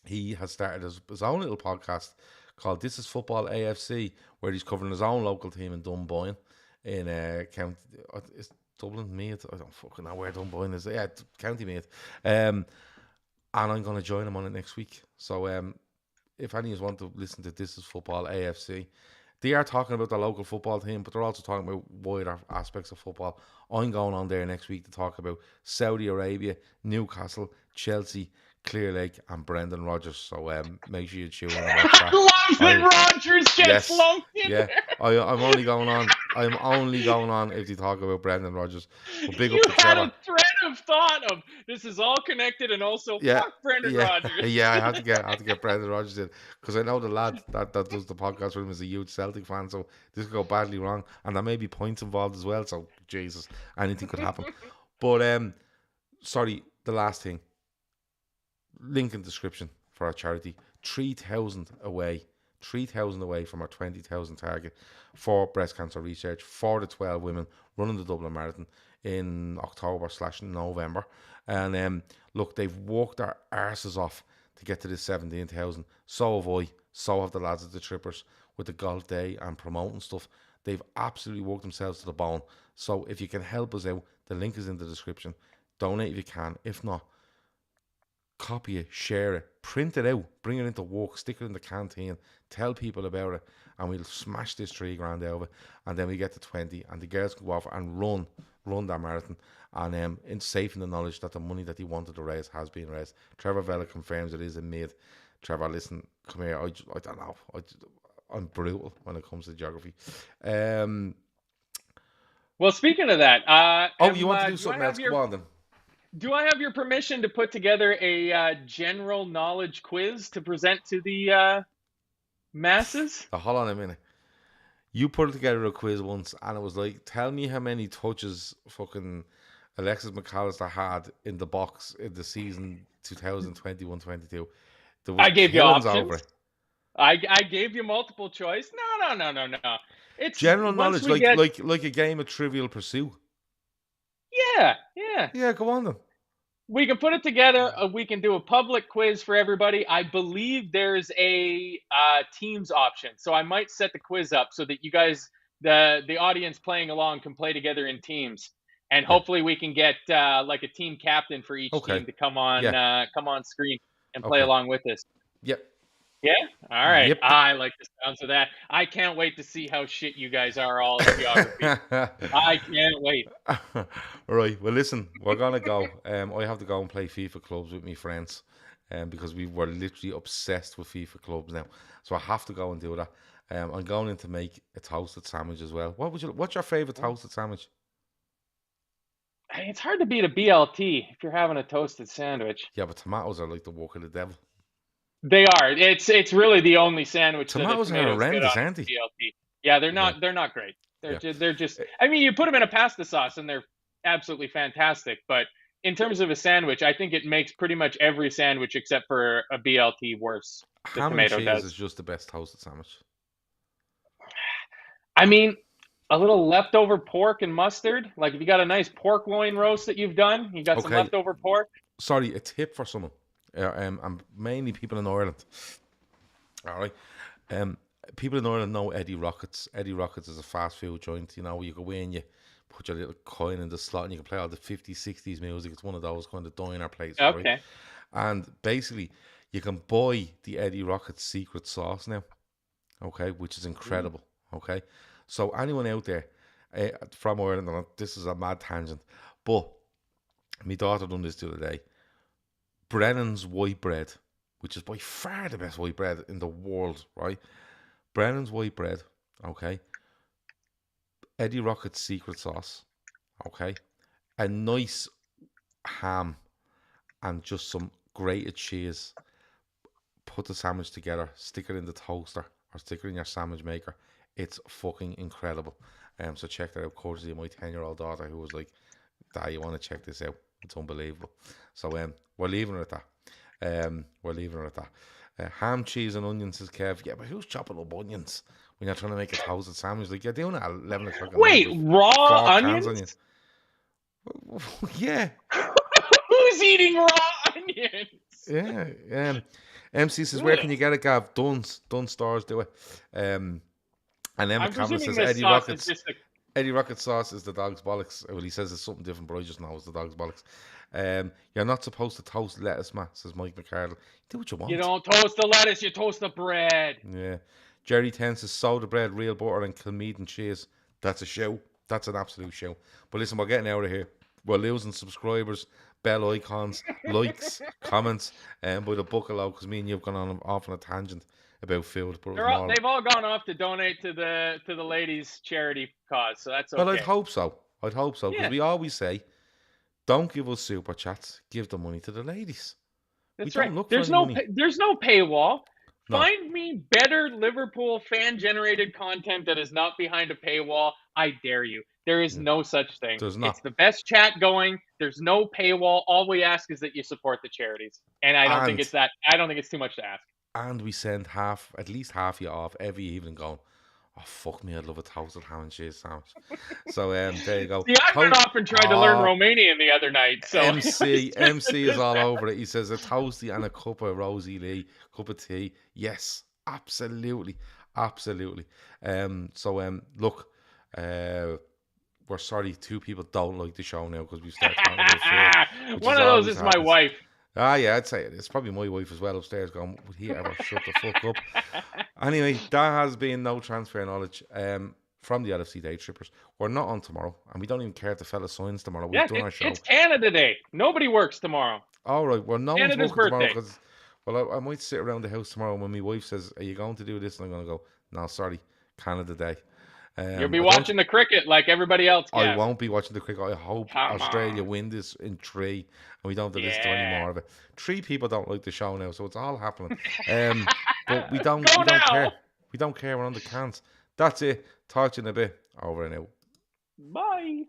He has started his own little podcast called This Is Football AFC, where he's covering his own local team in Dunboyne in County. Is Dublin Meath? I don't fucking know where Dunboyne is. Yeah, County Meath. And I'm going to join him on it next week. So if any of you want to listen to This Is Football AFC, they are talking about the local football team, but they're also talking about wider aspects of football. I'm going on there next week to talk about Saudi Arabia, Newcastle, Chelsea, Clear Lake, and Brendan Rodgers. So make sure you tune in and watch that. I love that Rodgers gets lumped in there. I'm only going on if you talk about Brendan Rodgers. Well, big you up to had Trevor. a thread of thought of this is all connected, and also fuck Brendan Rodgers. Yeah, I had to get Brendan Rodgers in because I know the lad that does the podcast with him is a huge Celtic fan. So this could go badly wrong, and there may be points involved as well. So Jesus, anything could happen. But sorry, the last thing. Link in description for our charity. 3,000 away from our 20,000 target for breast cancer research for the 12 women running the Dublin Marathon in October/November. And look, they've worked their arses off to get to this 17,000. So have I. So have the lads at the Trippers with the golf day and promoting stuff. They've absolutely worked themselves to the bone. So if you can help us out, the link is in the description. Donate if you can. If not, copy it, share it, print it out, bring it into work, stick it in the canteen, tell people about it, and we'll smash this 3 grand over. And then we get to 20, and the girls can go off and run that marathon, and it's safe in the knowledge that the money that he wanted to raise has been raised. Trevor Vella confirms it is in mid. Trevor, listen, come here. I don't know. I'm brutal when it comes to geography. Well, speaking of that, you want to do something else? Go on then. Do I have your permission to put together a general knowledge quiz to present to the masses? Hold on a minute. You put together a quiz once, and it was like, tell me how many touches fucking Alexis McAllister had in the box in the season 2021-22. I gave you options. Over it. I gave you multiple choice. No. It's general knowledge, like a game of Trivial Pursuit. Yeah. Yeah, go on then. We can put it together. We can do a public quiz for everybody. I believe there's a teams option, so I might set the quiz up so that you guys, the audience playing along, can play together in teams, and hopefully we can get like a team captain for each team to come on screen and play along with us. Yep. Yeah? All right. Yep. I like the sounds of that. I can't wait to see how shit you guys are all in geography. I can't wait. Right. Well, listen, we're going to go. I have to go and play FIFA clubs with my friends because we were literally obsessed with FIFA clubs now. So I have to go and do that. I'm going in to make a toasted sandwich as well. What's your favourite toasted sandwich? It's hard to beat a BLT if you're having a toasted sandwich. Yeah, but tomatoes are like the work of the devil. They are. It's really the only sandwich. Tomatoes are horrendous, aren't they? BLT. Yeah, they're not. They're not great. They're just. I mean, you put them in a pasta sauce and they're absolutely fantastic. But in terms of a sandwich, I think it makes pretty much every sandwich except for a BLT worse. Ham and cheese is just the best toasted sandwich. I mean, a little leftover pork and mustard. Like if you got a nice pork loin roast that you've done, you got some leftover pork. Sorry, a tip for someone. And mainly people in Ireland. All right. people in Ireland know Eddie Rockets. Eddie Rockets is a fast food joint. You know, you go in, you put your little coin in the slot, and you can play all the 50s, 60s music. It's one of those kind of diner places, right? Okay. And basically, you can buy the Eddie Rockets secret sauce now, okay, which is incredible, okay? So anyone out there from Ireland, and this is a mad tangent, but my daughter done this the other day. Brennan's white bread, which is by far the best white bread in the world, right? Brennan's white bread, okay? Eddie Rocket's secret sauce, okay? A nice ham and just some grated cheese. Put the sandwich together, stick it in the toaster or stick it in your sandwich maker. It's fucking incredible. So check that out, courtesy of my 10-year-old daughter, who was like, Dad, you want to check this out? It's unbelievable. So we're leaving her at that. Ham, cheese and onions, says Kev. Yeah, but who's chopping up onions when you're trying to make a toasted sandwich? Like, you're doing it at 11 o'clock. Wait, raw onions? Yeah. Who's eating raw onions? Yeah. MC says, where can you get it, Gav? Dunn's stores do it. And Emma Cameron says, Eddie Rocket's sauce is the dog's bollocks. Well, he says it's something different, but I just know it's the dog's bollocks. You're not supposed to toast lettuce, Matt, says Mike McCardle. Do what you want. You don't toast the lettuce, you toast the bread. Yeah. Jerry 10 says, soda bread, real butter, and Kilmead cheese. That's a show. That's an absolute show. But listen, we're getting out of here. We're losing subscribers, bell icons, likes, comments, and by the bucket load, because me and you've gone off on a tangent about food. But they've all gone off to donate to the ladies' charity cause, so that's okay. Well, I'd hope so, because we always say, don't give us super chats, give the money to the ladies. That's right. There's no paywall. No. Find me better Liverpool fan-generated content that is not behind a paywall. I dare you. There is no such thing. There's not. It's the best chat going. There's no paywall. All we ask is that you support the charities, and I don't think it's too much to ask. And we send at least half you off every evening going, oh, fuck me, I'd love a toasted ham and cheese sandwich. So there you go. See, I went off and tried to learn Romanian the other night. So MC is all over it. He says a toasty and a cup of Rosie Lee, cup of tea. Yes, absolutely. Look, we're sorry, 2 people don't like the show now because we started talking about food. One of those is my wife. Yeah, I'd say it's probably my wife as well upstairs going, would he ever shut the fuck up? Anyway, that has been no transfer knowledge from the LFC Daytrippers. We're not on tomorrow, and we don't even care if the fella signs tomorrow. We've done our show. It's Canada Day. Nobody works tomorrow. All right, well, no one's working birthday. tomorrow because, well, I might sit around the house tomorrow when my wife says, are you going to do this? And I'm going to go, no, sorry, Canada Day. You'll be watching the cricket like everybody else can. I won't be watching the cricket. I hope Australia win this in 3 and we don't have to listen to any more of it. 3 people don't like the show now, so it's all happening. But we don't care. We don't care. We're on the cans. That's it. Talk to you in a bit. Over and out. Bye.